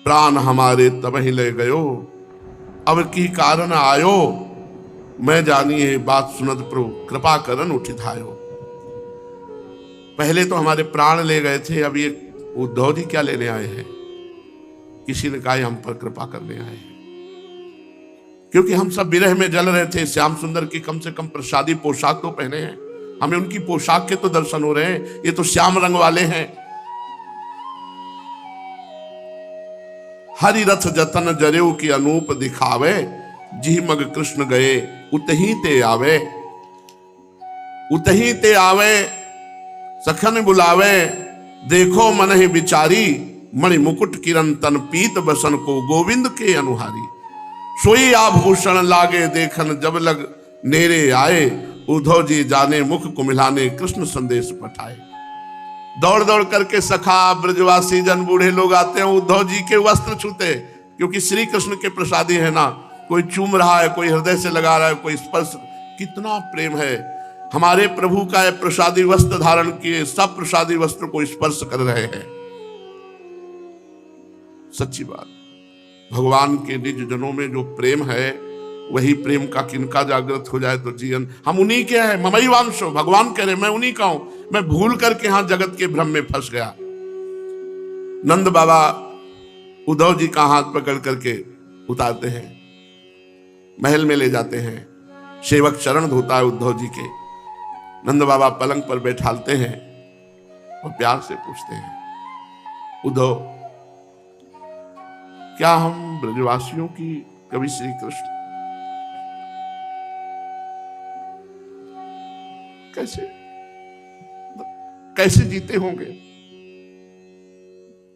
प्राण हमारे तबहि ले गयो, अब की कारण आयो, मैं जानिए बात सुनत प्रभु, कृपा करन उठिधायो। पहले तो हमारे प्राण ले गए थे, अब ये उद्धव जी क्या लेने आए हैं? किसी ने कहा हम पर कृपा करने आए हैं, क्योंकि हम सब विरह में जल रहे थे। श्याम सुंदर की कम से कम प्रसादी पोशाक तो पहने हैं, हमें उनकी पोशाक के तो दर्शन हो रहे हैं, ये तो श्याम रंग वाले हैं। हरि रथ जतन जरेऊ की अनूप दिखावे, जी मग कृष्ण गए उतही ते आवे, उतही ते आवे सखन बुलावे, देखो मन ही बिचारी, मणि मुकुट किरण तन पीत बसन को गोविंद के अनुहारी। सोई आभूषण लागे देखन जब लग नेरे आए, उद्धव जी जाने मुख को मिलाने कृष्ण संदेश पठाए। दौड़ दौड़ करके सखा ब्रजवासी जन बूढ़े लोग आते हैं, उद्धव जी के वस्त्र छूते, क्योंकि श्री कृष्ण के प्रसादी है ना, कोई चूम रहा है, कोई हृदय से लगा रहा है, कोई स्पर्श। कितना प्रेम है हमारे प्रभु का है। प्रसादी वस्त्र धारण किए, सब प्रसादी वस्त्र को स्पर्श कर रहे हैं। सच्ची बात, भगवान के निज जनों में जो प्रेम है, वही प्रेम का किनका जागृत हो जाए तो जीवन। हम उन्हीं के हैं, ममई वांशो, भगवान कह रहे मैं उन्हीं का हूं। मैं भूल करके यहां जगत के भ्रम में फंस गया। नंद बाबा उद्धव जी का हाथ पकड़ करके उतारते हैं, महल में ले जाते हैं। सेवक चरण धोता है उद्धव जी के, नंद बाबा पलंग पर बैठालते हैं और प्यार से पूछते हैं, उद्धव क्या हम ब्रजवासियों की कवि श्री कृष्ण कैसे कैसे जीते होंगे?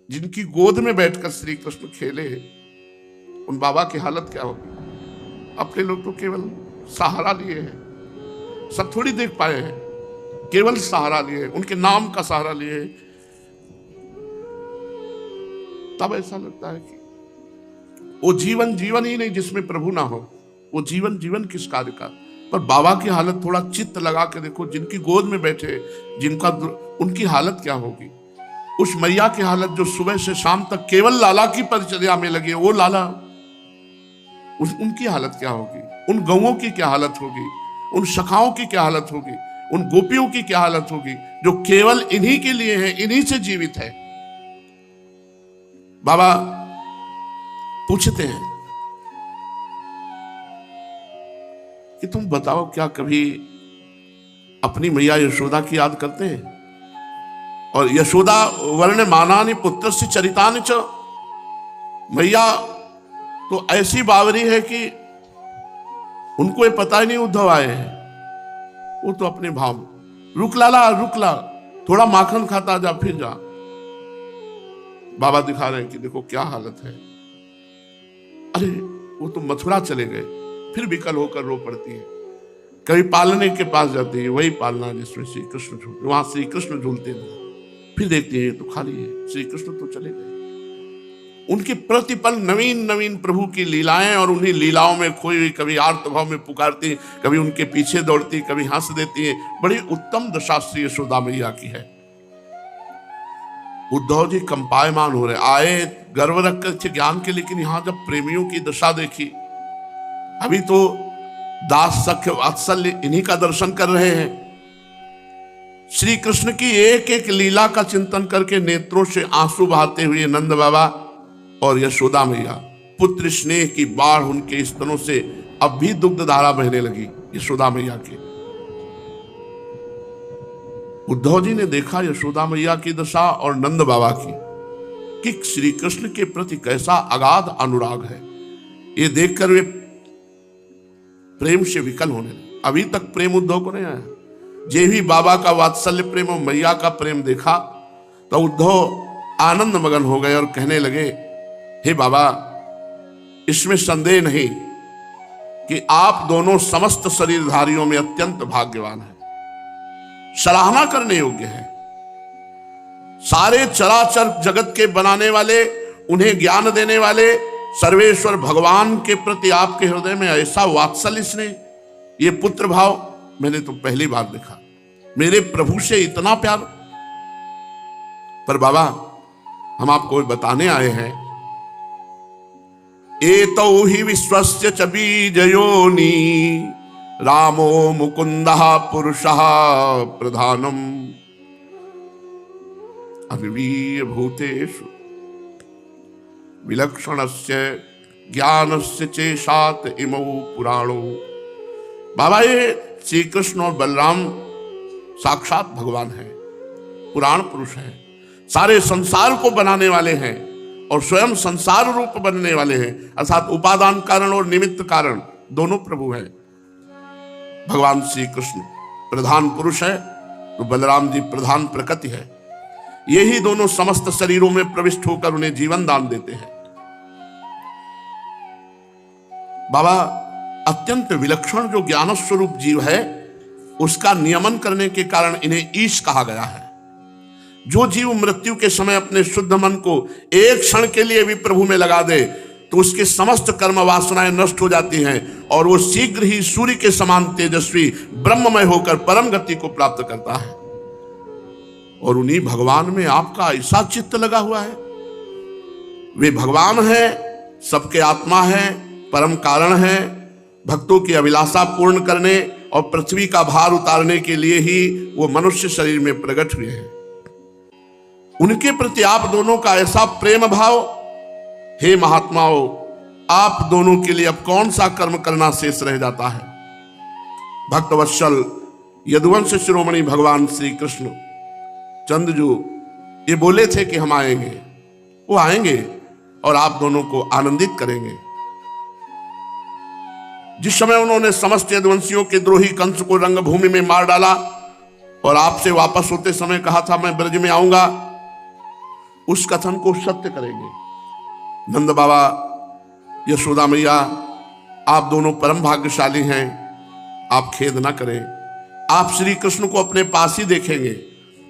जिनकी गोद में बैठकर श्री कृष्ण खेले, उन बाबा की हालत क्या होगी? अपने लोग तो केवल सहारा लिए हैं, सब थोड़ी देख पाए हैं, केवल सहारा लिए, उनके नाम का सहारा लिए। तब ऐसा लगता है कि वो जीवन जीवन ही नहीं जिसमें प्रभु ना हो, वो जीवन जीवन किस कार्य का। पर बाबा की हालत थोड़ा चित्त लगा के देखो, जिनकी गोद में बैठे, जिनका, उनकी हालत क्या होगी? उस मैया की हालत जो सुबह से शाम तक केवल लाला की परिचर्या में लगी, वो लाला, उनकी हालत क्या होगी? उन गौओं की क्या हालत होगी? उन सखाओं की क्या हालत होगी? उन गोपियों की क्या हालत होगी जो केवल इन्हीं के लिए है, इन्हीं से जीवित है। बाबा पूछते हैं कि तुम बताओ, क्या कभी अपनी मैया यशोदा की याद करते हैं? और यशोदा वर्ण मानानि पुत्र से चरितानि च, मैया तो ऐसी बावरी है कि उनको ये पता ही नहीं उद्धव आए हैं। वो तो अपने भाव, रुक लाला रुक ला, थोड़ा माखन खाता जा, फिर जा। बाबा दिखा रहे हैं कि देखो क्या हालत है। अरे वो तो मथुरा चले गए, फिर विकल होकर रो पड़ती है। कभी पालने के पास जाती है, वही पालना जिसमें श्री कृष्ण झूलते, वहां श्री कृष्ण झूलते नहीं। फिर देखती है तो खाली है, श्री कृष्ण तो चले गए। उनके प्रतिपल नवीन नवीन प्रभु की लीलाएं, और उन्हीं लीलाओं में खोई हुई, कभी आर्तभाव में पुकारती, कभी उनके पीछे दौड़ती, कभी हंस देती है। बड़ी उत्तम दशा श्री यशोदा मैया की है। उद्धव जी कंपायमान हो रहे, आए गर्व रख कर ज्ञान के, लेकिन यहां जब प्रेमियों की दशा देखी, अभी तो दास सख्य वात्सल्य इन्हीं का दर्शन कर रहे हैं। श्री कृष्ण की एक एक लीला का चिंतन करके नेत्रों से आंसू बहाते हुए नंद बाबा और यशोदा मैया, पुत्र स्नेह की बाढ़ उनके स्तनों से अब भी दुग्ध धारा बहने लगी यशोदा मैया की। उद्धव जी ने देखा यशोदा मैया की दशा और नंद बाबा की, कि श्री कृष्ण के प्रति कैसा अगाध अनुराग है। ये देखकर वे प्रेम से विकल होने लगे। अभी तक प्रेम उद्धव को नहीं आया। जे भी बाबा का वात्सल्य प्रेम और मैया का प्रेम देखा तो उद्धव आनंद मगन हो गए और कहने लगे, हे बाबा, इसमें संदेह नहीं कि आप दोनों समस्त शरीरधारियों में अत्यंत भाग्यवान हैं, सराहना करने योग्य है। सारे चराचर जगत के बनाने वाले, उन्हें ज्ञान देने वाले सर्वेश्वर भगवान के प्रति आपके हृदय में ऐसा वात्सल्य स्नेह, ये पुत्र भाव मैंने तो पहली बार देखा। मेरे प्रभु से इतना प्यार। पर बाबा, हम आपको बताने आए हैं एतौ हि विश्वस्य च बीजयोनि रामो मुकुन्दः पुरुषः प्रधानम अविवीय भूतेषु विलक्षणस्य ज्ञानस्य चेशात इमौ पुराणो। बाबा, ये श्री कृष्ण और बलराम साक्षात भगवान है, पुराण पुरुष है, सारे संसार को बनाने वाले हैं और स्वयं संसार रूप बनने वाले हैं, अर्थात उपादान कारण और निमित्त कारण दोनों प्रभु हैं। भगवान श्री कृष्ण प्रधान पुरुष है तो बलराम जी प्रधान प्रकृति है। यही दोनों समस्त शरीरों में प्रविष्ट होकर उन्हें जीवन दान देते हैं। बाबा, अत्यंत विलक्षण जो ज्ञान स्वरूप जीव है उसका नियमन करने के कारण इन्हें ईश कहा गया है। जो जीव मृत्यु के समय अपने शुद्ध मन को एक क्षण के लिए भी प्रभु में लगा दे तो उसके समस्त कर्म वासनाएं नष्ट हो जाती हैं और वो शीघ्र ही सूर्य के समान तेजस्वी ब्रह्ममय होकर परम गति को प्राप्त करता है। और उन्हीं भगवान में आपका ऐसा चित्त लगा हुआ है। वे भगवान है, सबके आत्मा है, परम कारण है, भक्तों की अभिलाषा पूर्ण करने और पृथ्वी का भार उतारने के लिए ही वो मनुष्य शरीर में प्रकट हुए हैं। उनके प्रति आप दोनों का ऐसा प्रेम भाव, हे महात्माओं, आप दोनों के लिए अब कौन सा कर्म करना शेष रह जाता है। भक्तवत्सल यदुवंश शिरोमणि भगवान श्री कृष्ण चंद्र जो ये बोले थे कि हम आएंगे, वो आएंगे और आप दोनों को आनंदित करेंगे। जिस समय उन्होंने समस्त यदुवंशियों के द्रोही कंस को रंगभूमि में मार डाला और आपसे वापस होते समय कहा था मैं ब्रज में आऊंगा, उस कथन को सत्य करेंगे। नंद बाबा, यशोदा मैया, आप दोनों परम भाग्यशाली हैं, आप खेद ना करें। आप श्री कृष्ण को अपने पास ही देखेंगे,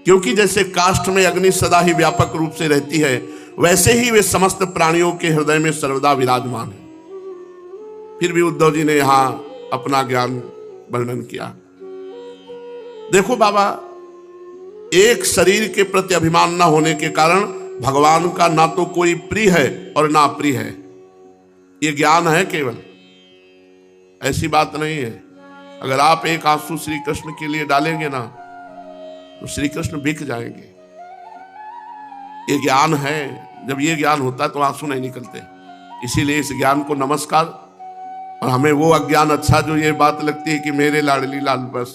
क्योंकि जैसे काष्ठ में अग्नि सदा ही व्यापक रूप से रहती है, वैसे ही वे समस्त प्राणियों के हृदय में सर्वदा विराजमान है। फिर भी उद्धव जी ने यहां अपना ज्ञान वर्णन किया। देखो बाबा, एक शरीर के प्रति अभिमान न होने के कारण भगवान का ना तो कोई प्रिय है और ना अप्रिय है। ये ज्ञान है केवल, ऐसी बात नहीं है। अगर आप एक आंसू श्री कृष्ण के लिए डालेंगे ना तो श्री कृष्ण बिक जाएंगे। ये ज्ञान है। जब ये ज्ञान होता है तो आंसू नहीं निकलते। इसीलिए इस ज्ञान को नमस्कार। और हमें वो अज्ञान अच्छा जो ये बात लगती है कि मेरे लाडली लाल, बस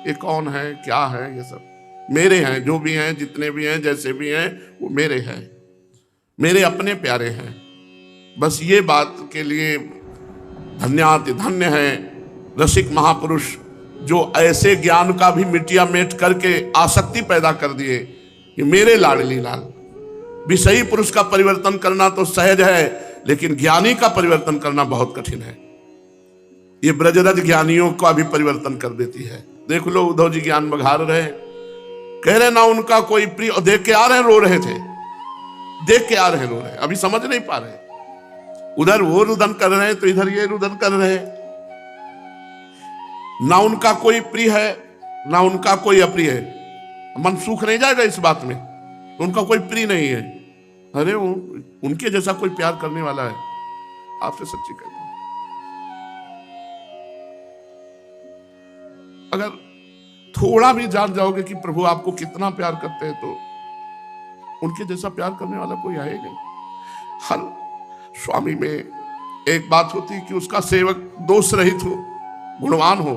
ये कौन है, क्या है, ये सब मेरे हैं, जो भी हैं, जितने भी हैं, जैसे भी हैं, वो मेरे हैं, मेरे अपने प्यारे हैं। बस ये बात के लिए धन्याति धन्य है रसिक महापुरुष जो ऐसे ज्ञान का भी मिटिया मेट करके आसक्ति पैदा कर दिए कि मेरे लाडली लाल। विषयी पुरुष का परिवर्तन करना तो सहज है, लेकिन ज्ञानी का परिवर्तन करना बहुत कठिन है। ये ब्रजरज ज्ञानियों का भी परिवर्तन कर देती है। देख लो, उद्धव जी ज्ञान बघार रहे, कह रहे ना उनका कोई प्रिय, और देख के आ रहे, रो रहे थे, देख के आ रहे, रो रहे, अभी समझ नहीं पा रहे। उधर वो रुदन कर रहे हैं तो इधर ये रुदन कर रहे हैं। ना उनका कोई प्रिय है, ना उनका कोई अप्रिय है। मन सूख नहीं जाएगा इस बात में, उनका कोई प्रिय नहीं है। अरे वो उनके जैसा कोई प्यार करने वाला है, आपसे सच्ची कहते हैं। अगर थोड़ा भी जान जाओगे कि प्रभु आपको कितना प्यार करते हैं तो उनके जैसा प्यार करने वाला कोई आएगा नहीं। हर स्वामी में एक बात होती है कि उसका सेवक दोष रहित हो, गुणवान हो,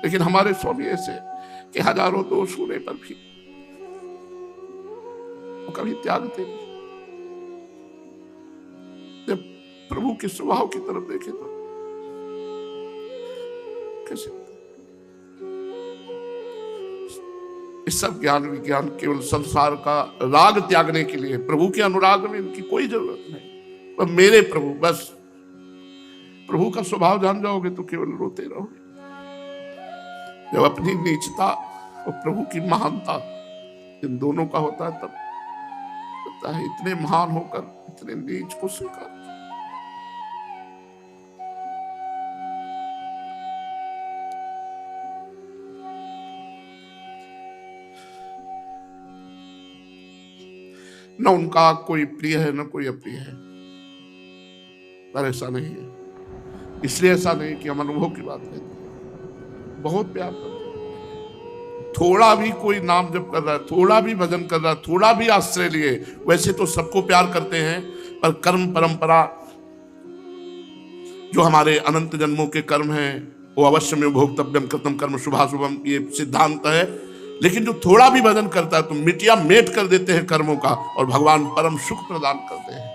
लेकिन हमारे स्वामी ऐसे कि हजारों दोष होने पर भी वो कभी त्यागते नहीं। जब प्रभु के स्वभाव की तरफ देखे तो कैसे इस सब ज्ञान विज्ञान केवल संसार का राग त्यागने के लिए, प्रभु के अनुराग में इनकी कोई जरूरत नहीं। पर मेरे प्रभु, बस प्रभु का स्वभाव जान जाओगे तो केवल रोते रहोगे। जब अपनी नीचता और प्रभु की महानता इन दोनों का होता है तब होता है इतने महान होकर इतने नीच को स्वीकार। न उनका कोई प्रिय है न कोई अप्रिय है। पर ऐसा नहीं है। इसलिए ऐसा नहीं कि हम अनुभव की बात कहते हैं, बहुत प्यार करते हैं। थोड़ा भी कोई नाम जप कर रहा है, थोड़ा भी भजन कर रहा है, थोड़ा भी आश्रय लिए, वैसे तो सबको प्यार करते हैं, पर कर्म परंपरा जो हमारे अनंत जन्मों के कर्म हैं वो अवश्य में भोक्तव्यम कृतम कर्म शुभाशुभम, ये सिद्धांत है। लेकिन जो थोड़ा भी भजन करता है तो मिटिया मेट कर देते हैं कर्मों का, और भगवान परम सुख प्रदान करते हैं।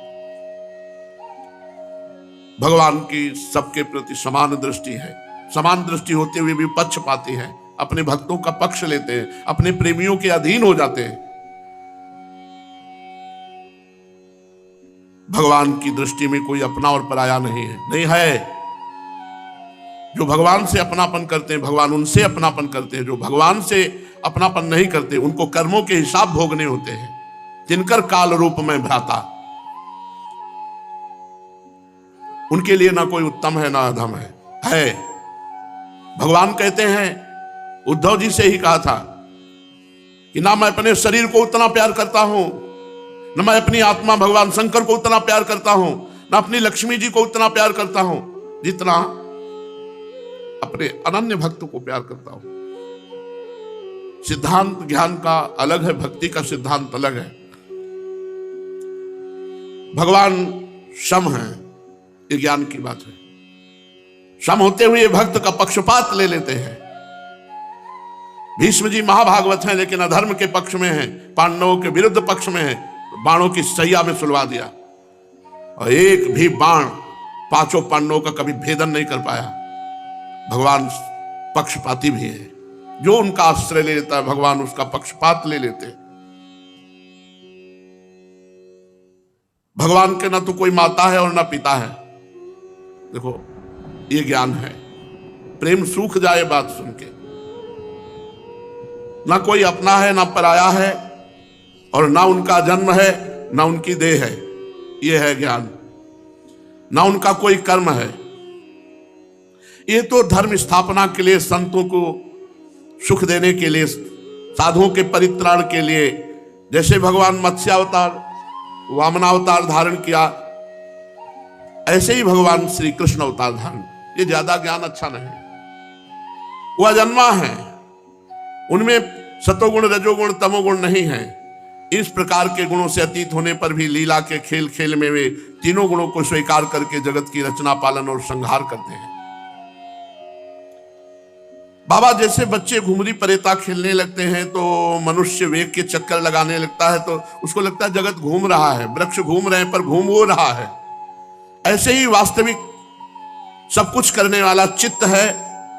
भगवान की सबके प्रति समान दृष्टि है, समान दृष्टि होते हुए भी पक्षपाती है, अपने भक्तों का पक्ष लेते हैं, अपने प्रेमियों के अधीन हो जाते हैं। भगवान की दृष्टि में कोई अपना और पराया नहीं है, नहीं है। जो भगवान से अपनापन करते हैं भगवान उनसे अपनापन करते हैं, जो भगवान से अपनापन नहीं करते उनको कर्मों के हिसाब भोगने होते हैं। जिनकर काल रूप में भ्राता, उनके लिए ना कोई उत्तम है ना अधम है। भगवान कहते हैं, उद्धव जी से ही कहा था कि ना मैं अपने शरीर को उतना प्यार करता हूं, न मैं अपनी आत्मा भगवान शंकर को उतना प्यार करता हूं, न अपनी लक्ष्मी जी को उतना प्यार करता हूं जितना अपने अनन्य भक्त को प्यार करता हूं। सिद्धांत ज्ञान का अलग है, भक्ति का सिद्धांत अलग है। भगवान सम है, ये ज्ञान की बात है। सम होते हुए भक्त का पक्षपात ले लेते हैं। भीष्म जी महाभागवत हैं लेकिन अधर्म के पक्ष में हैं, पांडवों के विरुद्ध पक्ष में हैं, बाणों की सैया में सुलवा दिया, और एक भी बाण पांचों पांडवों का कभी भेदन नहीं कर पाया। भगवान पक्षपाती भी है, जो उनका आश्रय ले लेता है भगवान उसका पक्षपात ले लेते हैं। भगवान के ना तो कोई माता है और ना पिता है। देखो ये ज्ञान है, प्रेम सूख जाए बात सुन के। ना कोई अपना है ना पराया है, और ना उनका जन्म है ना उनकी देह है, ये है ज्ञान। ना उनका कोई कर्म है। ये तो धर्म स्थापना के लिए, संतों को सुख देने के लिए, साधुओं के परित्राण के लिए, जैसे भगवान मत्स्यावतार वामनावतार धारण किया, ऐसे ही भगवान श्री कृष्ण अवतार धारण। ये ज्यादा ज्ञान अच्छा नहीं, वो अजन्मा है, उनमें सतोगुण रजोगुण तमोगुण नहीं है। इस प्रकार के गुणों से अतीत होने पर भी लीला के खेल खेल में वे तीनों गुणों को स्वीकार करके जगत की रचना पालन और संहार करते हैं। बाबा जैसे बच्चे घुमरी परेता खेलने लगते हैं तो मनुष्य वेग के चक्कर लगाने लगता है, तो उसको लगता है जगत घूम रहा है, वृक्ष घूम रहे हैं, पर घूम वो रहा है। ऐसे ही वास्तविक सब कुछ करने वाला चित्त है,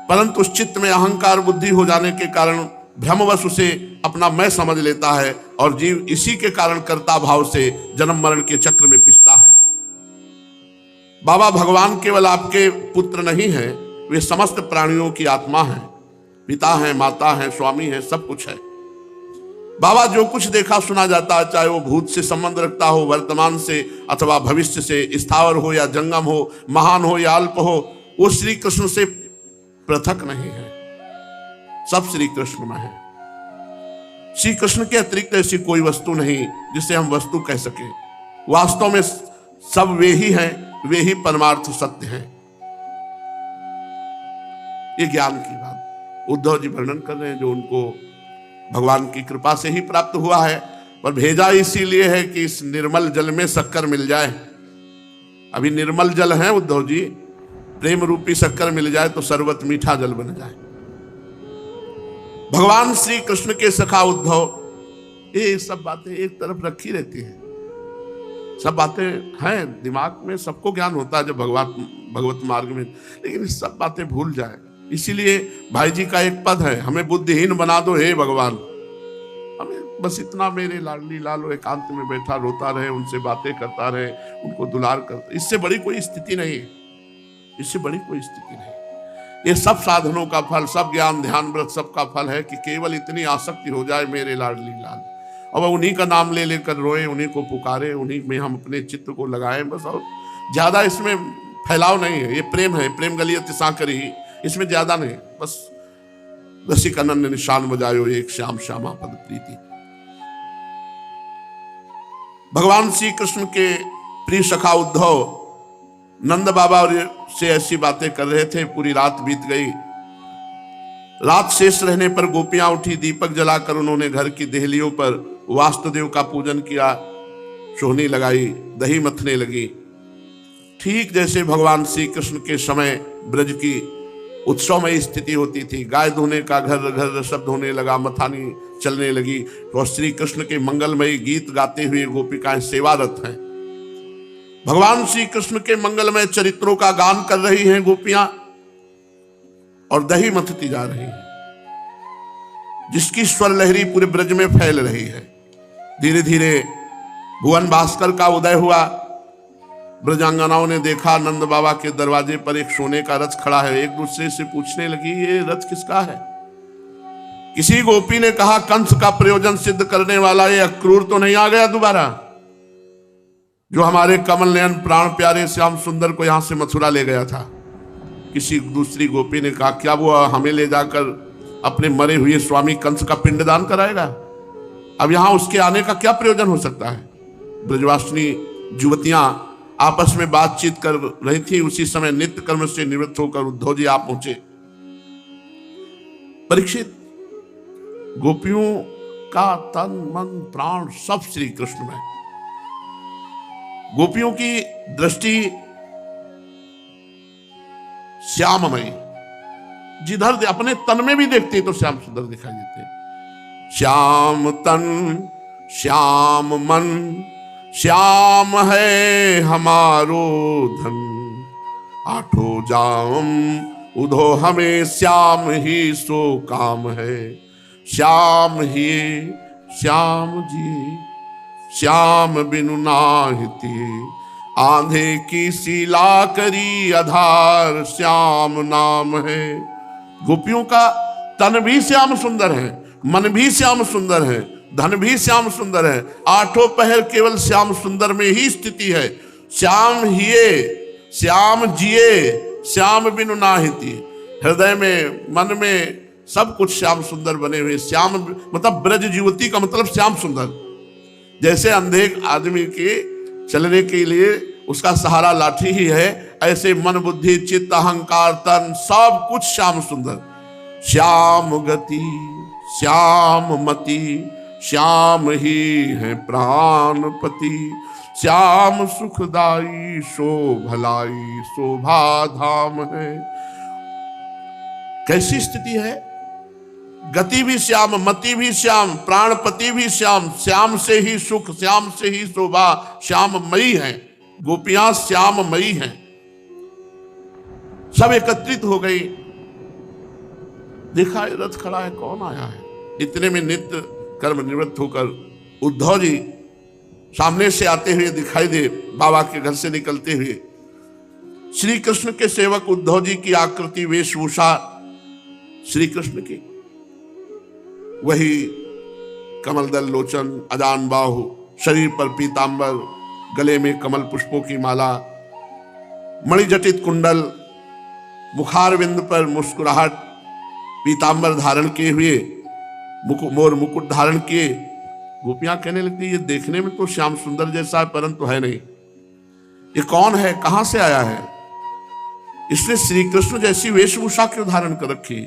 परंतु उस चित्त में अहंकार बुद्धि हो जाने के कारण भ्रमवश उसे अपना मैं समझ लेता है, और जीव इसी के कारण कर्ता भाव से जन्म मरण के चक्र में पिसता है। बाबा भगवान केवल आपके पुत्र नहीं है, वे समस्त प्राणियों की आत्मा है, पिता है, माता है, स्वामी है, सब कुछ है। बाबा जो कुछ देखा सुना जाता है, चाहे वो भूत से संबंध रखता हो, वर्तमान से अथवा भविष्य से, स्थावर हो या जंगम हो, महान हो या अल्प हो, वो श्री कृष्ण से पृथक नहीं है, सब श्री कृष्ण में है। श्री कृष्ण के अतिरिक्त ऐसी कोई वस्तु नहीं जिसे हम वस्तु कह सके। वास्तव में सब वे ही हैं, वे ही परमार्थ सत्य हैं। ये ज्ञान की बात उद्धव जी वर्णन कर रहे हैं, जो उनको भगवान की कृपा से ही प्राप्त हुआ है, पर भेजा इसीलिए है कि इस निर्मल जल में शक्कर मिल जाए। अभी निर्मल जल है उद्धव जी, प्रेम रूपी शक्कर मिल जाए तो शरबत मीठा जल बन जाए। भगवान श्री कृष्ण के सखा उद्धव, ये सब बातें एक तरफ रखी रहती हैं। सब बातें हैं दिमाग में, सबको ज्ञान होता है जब भगवत मार्ग में, लेकिन सब बातें भूल जाए। इसीलिए भाई जी का एक पद है, हमें बुद्धिहीन बना दो हे भगवान, हमें बस इतना मेरे लाडली लालो एकांत में बैठा रोता रहे, उनसे बातें करता रहे, उनको दुलार करता, इससे बड़ी कोई स्थिति नहीं है, इससे बड़ी कोई स्थिति नहीं। ये सब साधनों का फल, सब ज्ञान ध्यान व्रत सब का फल है कि केवल इतनी आसक्ति हो जाए मेरे लाडली लाल, और उन्हीं का नाम ले लेकर रोए, उन्हीं को पुकारे, उन्हीं में हम अपने चित्त को लगाएं बस। और ज्यादा इसमें फैलाव नहीं है, ये प्रेम है, प्रेम गलियत सांकरी ही, इसमें ज्यादा नहीं, बस रसिक अनन्य निशान बजायो एक श्याम श्यामा पद प्रीति। भगवान श्री कृष्ण के प्रिय सखा उद्धव नंद बाबा और से ऐसी बातें कर रहे थे, पूरी रात बीत गई। रात शेष रहने पर गोपियां उठी, दीपक जलाकर उन्होंने घर की देहलियों पर वास्तुदेव का पूजन किया, सोहनी लगाई, दही मथने लगी। ठीक जैसे भगवान श्री कृष्ण के समय ब्रज की उत्सवमयी स्थिति होती थी। गाय धोने का घर घर शब्द होने लगा, मथानी चलने लगी और श्री कृष्ण के मंगलमयी गीत गाते हुए गोपिकाएं सेवारत हैं। भगवान श्री कृष्ण के मंगलमय चरित्रों का गान कर रही हैं गोपियां और दही मथती जा रही है, जिसकी स्वर लहरी पूरे ब्रज में फैल रही है। धीरे धीरे भुवन भास्कर का उदय हुआ। ब्रजांगनाओं ने देखा नंद बाबा के दरवाजे पर एक सोने का रथ खड़ा है। एक दूसरे से पूछने लगी, ये रथ किसका है? किसी गोपी ने कहा, कंस का प्रयोजन सिद्ध करने वाला ये अक्रूर तो नहीं आ गया दोबारा, जो हमारे कमल नयन प्राण प्यारे श्याम सुंदर को यहां से मथुरा ले गया था। किसी दूसरी गोपी ने कहा, क्या वो हमें ले जाकर अपने मरे हुए स्वामी कंस का पिंडदान कराएगा? अब यहां उसके आने का क्या प्रयोजन हो सकता है? ब्रजवासिनी युवतियां आपस में बातचीत कर रही थी। उसी समय नित्य कर्म से निवृत्त होकर उद्धव जी आप पहुंचे। परीक्षित, गोपियों का तन मन प्राण सब श्री कृष्ण में। गोपियों की दृष्टि श्याममयी, जिधर अपने तन में भी देखते तो श्याम सुंदर दिखाई देते। श्याम तन श्याम मन श्याम है हमारो धन, आठों जाम उधो हमें श्याम ही सो काम है। श्याम ही श्याम जी श्याम बिनु नाहिती, आंधे की सीला करी आधार श्याम नाम है। गोपियों का तन भी श्याम सुंदर है, मन भी श्याम सुंदर है, धन भी श्याम सुंदर है। आठों पहर केवल श्याम सुंदर में ही स्थिति है। श्याम हिये श्याम जिए श्याम बिनु नाहिती, हृदय में मन में सब कुछ श्याम सुंदर बने हुए। श्याम मतलब ब्रज युवती का मतलब श्याम सुंदर। जैसे अंधे आदमी के चलने के लिए उसका सहारा लाठी ही है, ऐसे मन बुद्धि चित्त अहंकार तन सब कुछ श्याम सुंदर। श्याम गति श्याम मति श्याम ही है प्राणपति, श्याम सुखदाई सो भलाई शोभा धाम है। कैसी स्थिति है? गति भी श्याम, मति भी श्याम, प्राणपति भी श्याम, श्याम से ही सुख, श्याम से ही शोभा, श्याममयी है। गोपियां श्याममयी हैं। सब एकत्रित हो गई। देखा रथ खड़ा है, कौन आया है? इतने में नित्य कर्म निवृत्त होकर उद्धव जी सामने से आते हुए दिखाई दे, बाबा के घर से निकलते हुए। श्री कृष्ण के सेवक उद्धव जी की आकृति वेशभूषा श्री कृष्ण की, वही कमलदल लोचन, अजान बाहु, शरीर पर पीतांबर, गले में कमल पुष्पों की माला, मणिजटित कुंडल, मुखारविंद पर मुस्कुराहट, पीतांबर धारण किए हुए, मोर मुकुट धारण किए। गोपियां कहने लगती, ये देखने में तो श्याम सुंदर जैसा है, परंतु है नहीं। ये कौन है? कहां से आया है? इसने श्री कृष्ण जैसी वेशभूषा क्यों धारण कर रखी?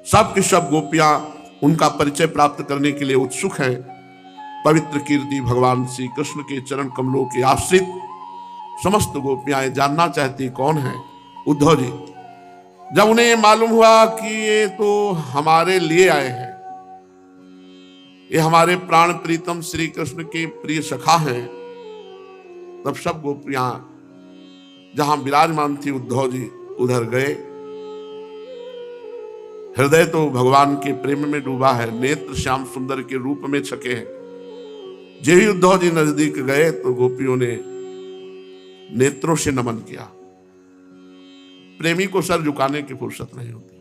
सब की सब गोपियां उनका परिचय प्राप्त करने के लिए उत्सुक है। पवित्र कीर्ति भगवान श्री कृष्ण के चरण कमलों के आश्रित समस्त गोपियां जानना चाहती कौन है उद्धव जी। जब उन्हें मालूम हुआ कि ये तो हमारे लिए आए हैं, ये हमारे प्राण प्रीतम श्री कृष्ण के प्रिय सखा हैं, तब सब गोपियां जहां विराजमान थी उद्धव जी उधर गए। हृदय तो भगवान के प्रेम में डूबा है, नेत्र श्याम सुंदर के रूप में छके हैं। जब ही उद्धव जी नजदीक गए तो गोपियों ने नेत्रों से नमन किया। प्रेमी को सर झुकाने की फुर्सत नहीं होती,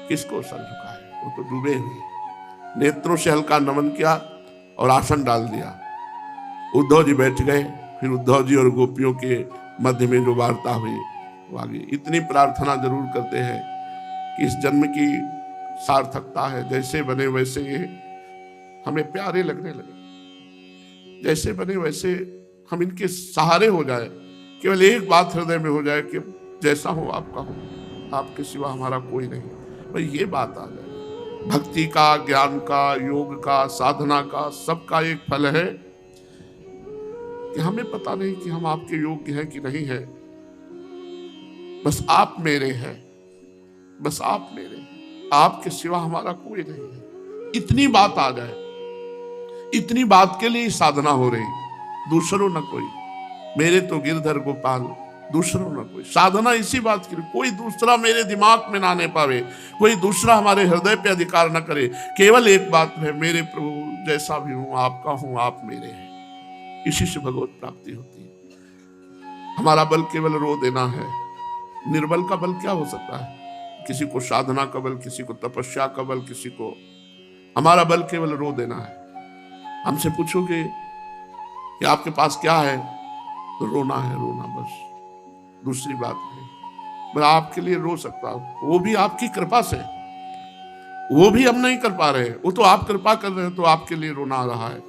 किसको सर झुकाए, वो तो डूबे हुए। नेत्रों से हल्का नमन किया और आसन डाल दिया। उद्धव जी बैठ गए। फिर उद्धव जी और गोपियों के मध्य में जो वार्ता हुई वो आगे। इतनी प्रार्थना जरूर करते हैं कि इस जन्म की सार्थकता है, जैसे बने वैसे ये हमें प्यारे लगने लगे, जैसे बने वैसे हम इनके सहारे हो जाए, केवल एक बात हृदय में हो जाए कि जैसा हो आपका हो, आपके सिवा हमारा कोई नहीं। भाई ये बात आ जाए। भक्ति का, ज्ञान का, योग का, साधना का, सबका एक फल है कि हमें पता नहीं कि हम आपके योग्य हैं कि नहीं है, बस आप मेरे हैं, बस आप मेरे हैं, आपके सिवा हमारा कोई नहीं है। इतनी बात आ जाए, इतनी बात के लिए साधना हो रही, दूसरों न कोई, मेरे तो गिरधर गोपाल, दूसरों न कोई। साधना इसी बात के लिए, कोई दूसरा मेरे दिमाग में ना आने पावे, कोई दूसरा हमारे हृदय पे अधिकार न करे। केवल एक बात है, मेरे प्रभु जैसा भी हूं आपका हूं, आप मेरे हैं। इसी से भगवत प्राप्ति होती है। हमारा बल केवल रो देना है। निर्बल का बल क्या हो सकता है? किसी को साधना का बल, किसी को तपस्या का बल, किसी को, हमारा बल केवल रो देना है। हमसे पूछोगे कि आपके पास क्या है, तो रोना है, रोना बस, दूसरी बात नहीं। मैं आपके लिए रो सकता हूं, वो भी आपकी कृपा से, वो भी हम नहीं कर पा रहे, वो तो आप कृपा कर रहे हैं, तो आपके लिए रोना आ रहा है।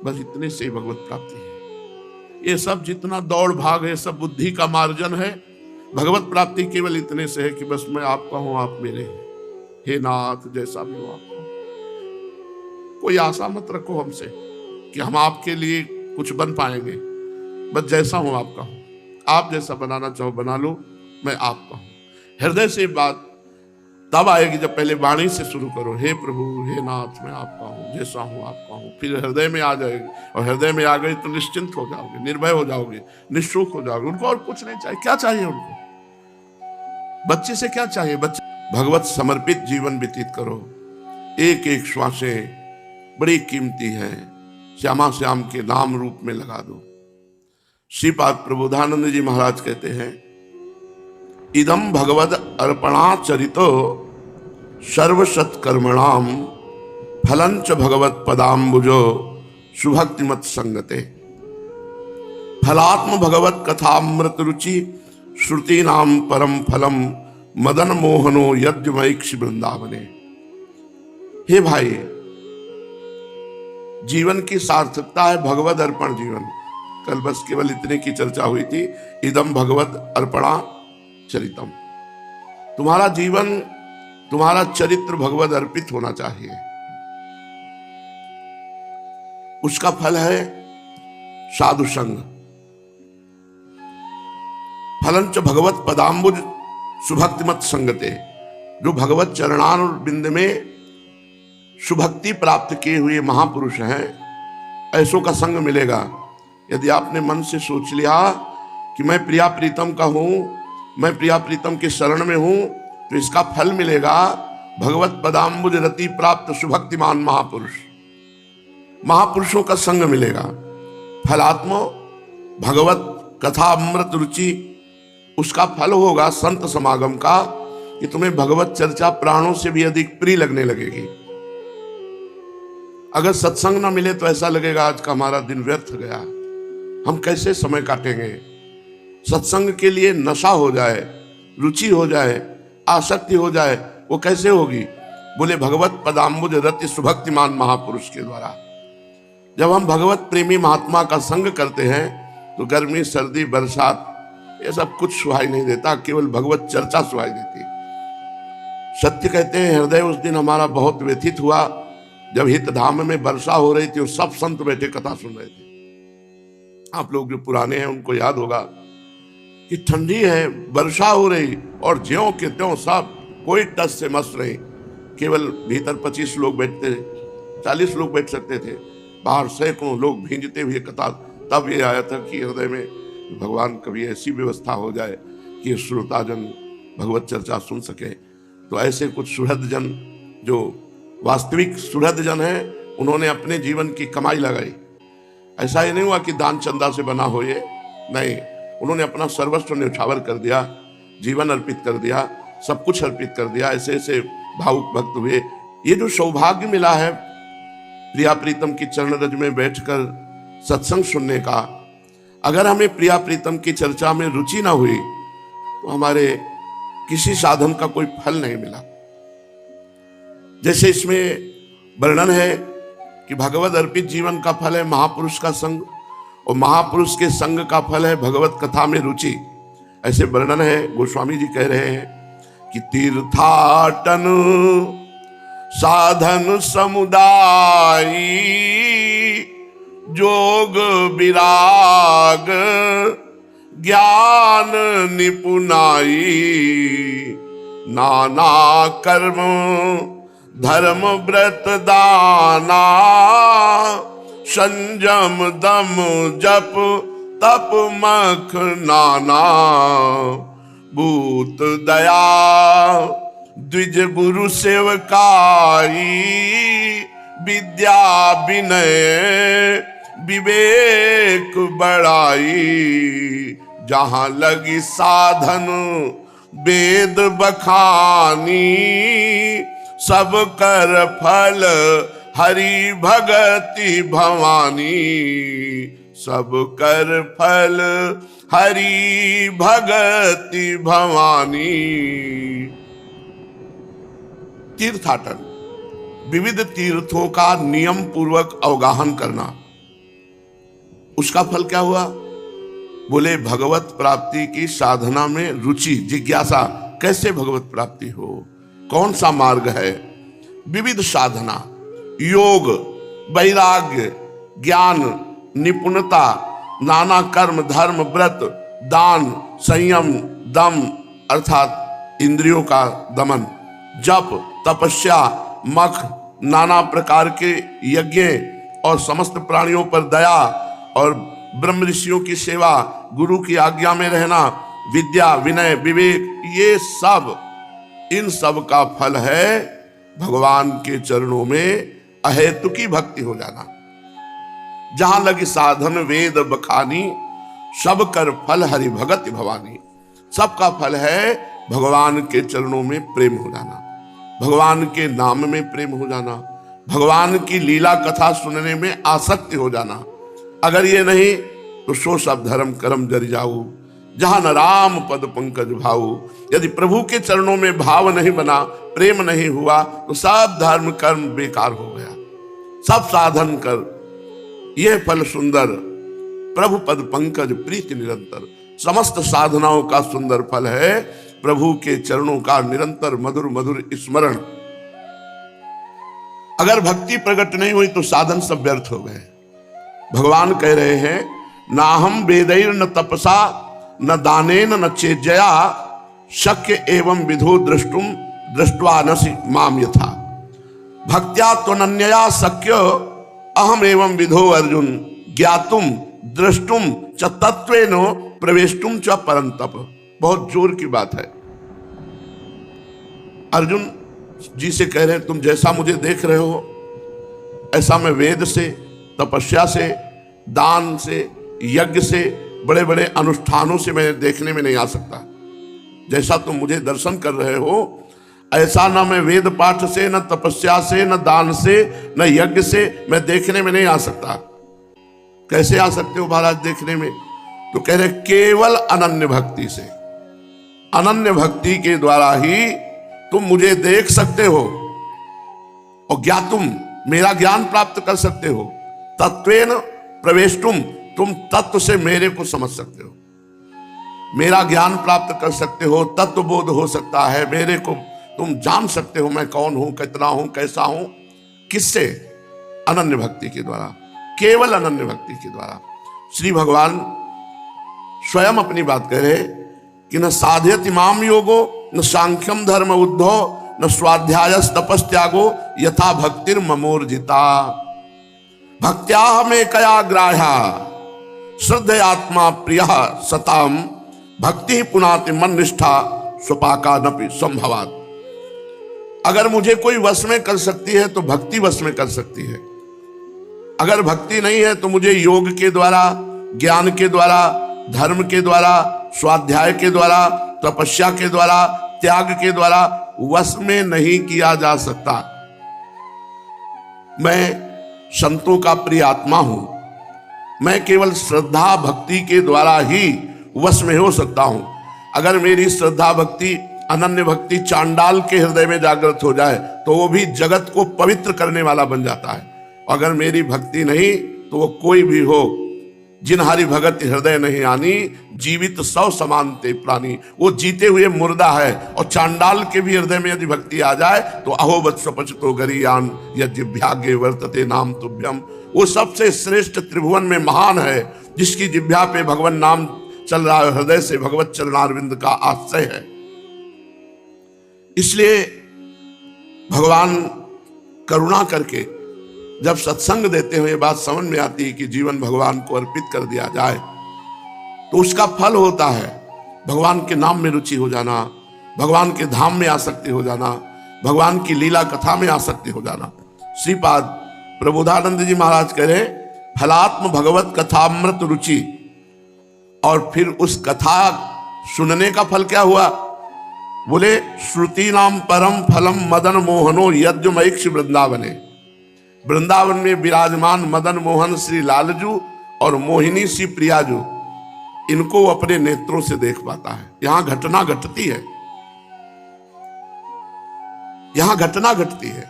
बस इतने से भगवत प्राप्ति है। ये सब जितना दौड़ भाग है, सब बुद्धि का मार्जन है। भगवत प्राप्ति केवल इतने से है कि बस मैं आपका हूं, आप मेरे हैं। हे नाथ, जैसा भी हो आपको। कोई आशा मत रखो हमसे कि हम आपके लिए कुछ बन पाएंगे। बस जैसा हूं आपका हूं, आप जैसा बनाना चाहो बना लो, मैं आपका हूं। हृदय से बात तब आएगी जब पहले वाणी से शुरू करो, हे प्रभु, हे नाथ, मैं आपका हूं, जैसा हूं आपका हूं। फिर हृदय में आ जाएगी, और हृदय में आ गई तो निश्चिंत हो जाओगे, निर्भय हो जाओगे, निःशुक हो जाओगे। उनको और कुछ नहीं चाहिए। क्या चाहिए उनको? बच्चे से क्या चाहिए? बच्चे भगवत समर्पित जीवन व्यतीत करो। एक एक श्वासें बड़ी कीमती है, श्यामा श्याम के नाम रूप में लगा दो। श्रीपाद प्रबोधानंद जी महाराज कहते हैं, इदम भगवद अर्पणाचरितो सर्वसत कर्मणाम फलंच भगवत पदाम्बुजो सुभक्तिमत संगते। फलात्म भगवत कथामृत रुचि श्रुति नाम परम फलम मदन मोहनो यज्ञमैक्ष वृंदावने। हे भाई, जीवन की सार्थकता है भगवद अर्पण जीवन। कल बस केवल इतने की चर्चा हुई थी, इदम भगवद अर्पणा चरितम। तुम्हारा जीवन, तुम्हारा चरित्र भगवद अर्पित होना चाहिए। उसका फल है साधु संग। फलंच भगवत पदाम्बुज सुभक्तिमत संगते। जो भगवत चरणार बिंद में सुभक्ति प्राप्त किए हुए महापुरुष हैं, ऐसों का संग मिलेगा। यदि आपने मन से सोच लिया कि मैं प्रिया प्रीतम का हूं, मैं प्रिया प्रीतम के शरण में हूं, तो इसका फल मिलेगा भगवत पदाम्बुज रति प्राप्त सुभक्तिमान महापुरुष, महापुरुषों का संग मिलेगा। फलात्म भगवत कथा अमृत रुचि, उसका फल होगा संत समागम का, कि तुम्हें भगवत चर्चा प्राणों से भी अधिक प्रिय लगने लगेगी। अगर सत्संग ना मिले तो ऐसा लगेगा आज का हमारा दिन व्यर्थ गया, हम कैसे समय काटेंगे। सत्संग के लिए नशा हो जाए, रुचि हो जाए, आसक्ति हो जाए, वो कैसे होगी? बोले भगवत पदाम्बुज रति सुभक्तिमान महापुरुष के द्वारा। जब हम भगवत प्रेमी महात्मा का संग करते हैं तो गर्मी, सर्दी, बरसात ये सब कुछ सुहाई नहीं देता, केवल भगवत चर्चा सुहाई देती। सत्य कहते हैं, हृदय उस दिन हमारा बहुत व्यथित हुआ जब हित धाम में वर्षा हो रही थी और सब संत बैठे कथा सुन रहे थे। आप लोग जो पुराने हैं उनको याद होगा कि ठंडी है, वर्षा हो रही, और ज्यों के त्यों सब, कोई टस से मस्त नहीं। केवल भीतर 25 लोग बैठते थे, 40 लोग बैठ सकते थे, बाहर सैकड़ों लोग भींजते हुए कथा। तब ये आया था कि हृदय में भगवान कभी ऐसी व्यवस्था हो जाए कि श्रोताजन भगवत चर्चा सुन सके। तो ऐसे कुछ सुहृद जन, जो वास्तविक सुहृद जन हैं, उन्होंने अपने जीवन की कमाई लगाई। ऐसा ही नहीं हुआ कि दान चंदा से बना हो ये, नहीं, उन्होंने अपना सर्वस्व न्यौछावर कर दिया, जीवन अर्पित कर दिया, सब कुछ अर्पित कर दिया। ऐसे ऐसे भावुक भक्त हुए। ये जो सौभाग्य मिला है प्रिया प्रीतम की चरण रज में बैठकर सत्संग सुनने का, अगर हमें प्रिया प्रीतम की चर्चा में रुचि ना हुई तो हमारे किसी साधन का कोई फल नहीं मिला। जैसे इसमें वर्णन है कि भगवत अर्पित जीवन का फल है महापुरुष का संग, और महापुरुष के संग का फल है भगवत कथा में रुचि। ऐसे वर्णन है, गोस्वामी जी कह रहे हैं कि तीर्थाटन साधन समुदायी जोग विराग ज्ञान निपुणाई नाना कर्म धर्म व्रत दाना संयम दम जप तप मख नाना भूत दया द्विज गुरु सेवकाई विद्या विनय विवेक बड़ाई जहां लगी साधन वेद बखानी सब कर फल हरि भगति भवानी सब कर फल हरि भगति भवानी। तीर्थाटन विविध तीर्थों का नियम पूर्वक अवगाहन करना, उसका फल क्या हुआ? बोले भगवत प्राप्ति की साधना में रुचि, जिज्ञासा, कैसे भगवत प्राप्ति हो, कौन सा मार्ग है। विविध साधना, योग, वैराग्य, ज्ञान, निपुणता, नाना कर्म धर्म व्रत दान संयम दम अर्थात इंद्रियों का दमन, जप तपस्या मख, नाना प्रकार के यज्ञ और समस्त प्राणियों पर दया और ब्रह्म ऋषियों की सेवा, गुरु की आज्ञा में रहना, विद्या विनय विवेक, ये सब, इन सब का फल है भगवान के चरणों में अहेतुकी भक्ति हो जाना। जहां लगी साधन वेद बखानी सब कर फल हरि भगति भवानी। सबका फल है भगवान के चरणों में प्रेम हो जाना, भगवान के नाम में प्रेम हो जाना, भगवान की लीला कथा सुनने में आसक्ति हो जाना। अगर ये नहीं तो सो सब धर्म कर्म जरि जाऊ, जहां न राम पद पंकज भाऊ। यदि प्रभु के चरणों में भाव नहीं बना, प्रेम नहीं हुआ, तो सब धर्म कर्म बेकार हो गया। सब साधन कर यह फल सुंदर, प्रभु पद पंकज प्रीति निरंतर। समस्त साधनाओं का सुंदर फल है प्रभु के चरणों का निरंतर मधुर मधुर स्मरण। अगर भक्ति प्रकट नहीं हुई तो साधन सब व्यर्थ हो गए। भगवान कह रहे हैं ना हम वेदैर न तपसा न दानेन न चेज्जया शक्य एवं विधो द्रष्टुम दृष्ट्वा नसि माम यथा भक्त्या त्वनन्यया शक्य अहम एवं विधो अर्जुन ज्ञातुम द्रष्टुम च तत्वेन प्रवेष्टुम च परंतप। बहुत जोर की बात है। अर्जुन जी से कह रहे हैं तुम जैसा मुझे देख रहे हो ऐसा मैं वेद से, तपस्या से, दान से, यज्ञ से, बड़े बड़े अनुष्ठानों से मैं देखने में नहीं आ सकता। जैसा तुम मुझे दर्शन कर रहे हो ऐसा ना मैं वेद पाठ से, न तपस्या से, न दान से, न यज्ञ से मैं देखने में नहीं आ सकता। कैसे आ सकते हो महाराज देखने में? तो कह रहे केवल अनन्य भक्ति से, अनन्य भक्ति के द्वारा ही तुम मुझे देख सकते हो और ज्ञातुम मेरा ज्ञान प्राप्त कर सकते हो, तत्वेन प्रवेष्टुम तुम तत्व से मेरे को समझ सकते हो, मेरा ज्ञान प्राप्त कर सकते हो, तत्व बोध हो सकता है, मेरे को तुम जान सकते हो मैं कौन हूं, कितना हूं, कैसा हूं। किससे? अनन्य भक्ति के द्वारा, केवल अनन्य भक्ति के द्वारा। श्री भगवान स्वयं अपनी बात कह रहे कि न साधयत इमाम योगो न सांख्यम धर्म उद्धो न स्वाध्यायस तपस्त्यागो यथा भक्तिर ममोर्जिता भक्त्या में कया ग्राह्या श्रद्धयात्मा प्रिय सताम भक्ति पुनाति मन निष्ठा स्वपाका नपि संभवात। अगर मुझे कोई वश में कर सकती है तो भक्ति वश में कर सकती है। अगर भक्ति नहीं है तो मुझे योग के द्वारा, ज्ञान के द्वारा, धर्म के द्वारा, स्वाध्याय के द्वारा, तपस्या के द्वारा, त्याग के द्वारा वश में नहीं किया जा सकता। मैं संतों का प्रिय आत्मा हूं, मैं केवल श्रद्धा भक्ति के द्वारा ही वश में हो सकता हूं। अगर मेरी श्रद्धा भक्ति, अनन्य भक्ति चांडाल के हृदय में जागृत हो जाए तो वो भी जगत को पवित्र करने वाला बन जाता है। अगर मेरी भक्ति नहीं तो वो कोई भी हो जिन हरि भगत हृदय नहीं आनी, जीवित सौ समान ते प्राणी। वो जीते हुए मुर्दा है, और चांडाल के भी हृदय में यदि भक्ति आ जाए तो अहो वत्सपचतो गरीयान यज्ञाग्य वर्तते नाम तुभ्यम। वो सबसे श्रेष्ठ त्रिभुवन में महान है जिसकी जिह्वा पे भगवान नाम चल रहा है, हृदय से भगवत चरणारविंद का आश्रय है। इसलिए भगवान करुणा करके जब सत्संग देते हुए बात समझ में आती है कि जीवन भगवान को अर्पित कर दिया जाए तो उसका फल होता है भगवान के नाम में रुचि हो जाना, भगवान के धाम में आसक्ति हो जाना, भगवान की लीला कथा में आसक्ति हो जाना। श्रीपाद प्रबोधानंद जी महाराज कह रहे फलात्म भगवत कथामृत रुचि, और फिर उस कथा सुनने का फल क्या हुआ? बोले श्रुति नाम परम फलम मदन मोहनो यज्ञमैक्ष वृंदावने। वृंदावन में विराजमान मदन मोहन श्री लालजू और मोहिनी श्री प्रियाजू, इनको अपने नेत्रों से देख पाता है। यहां घटना घटती है, यहां घटना घटती है।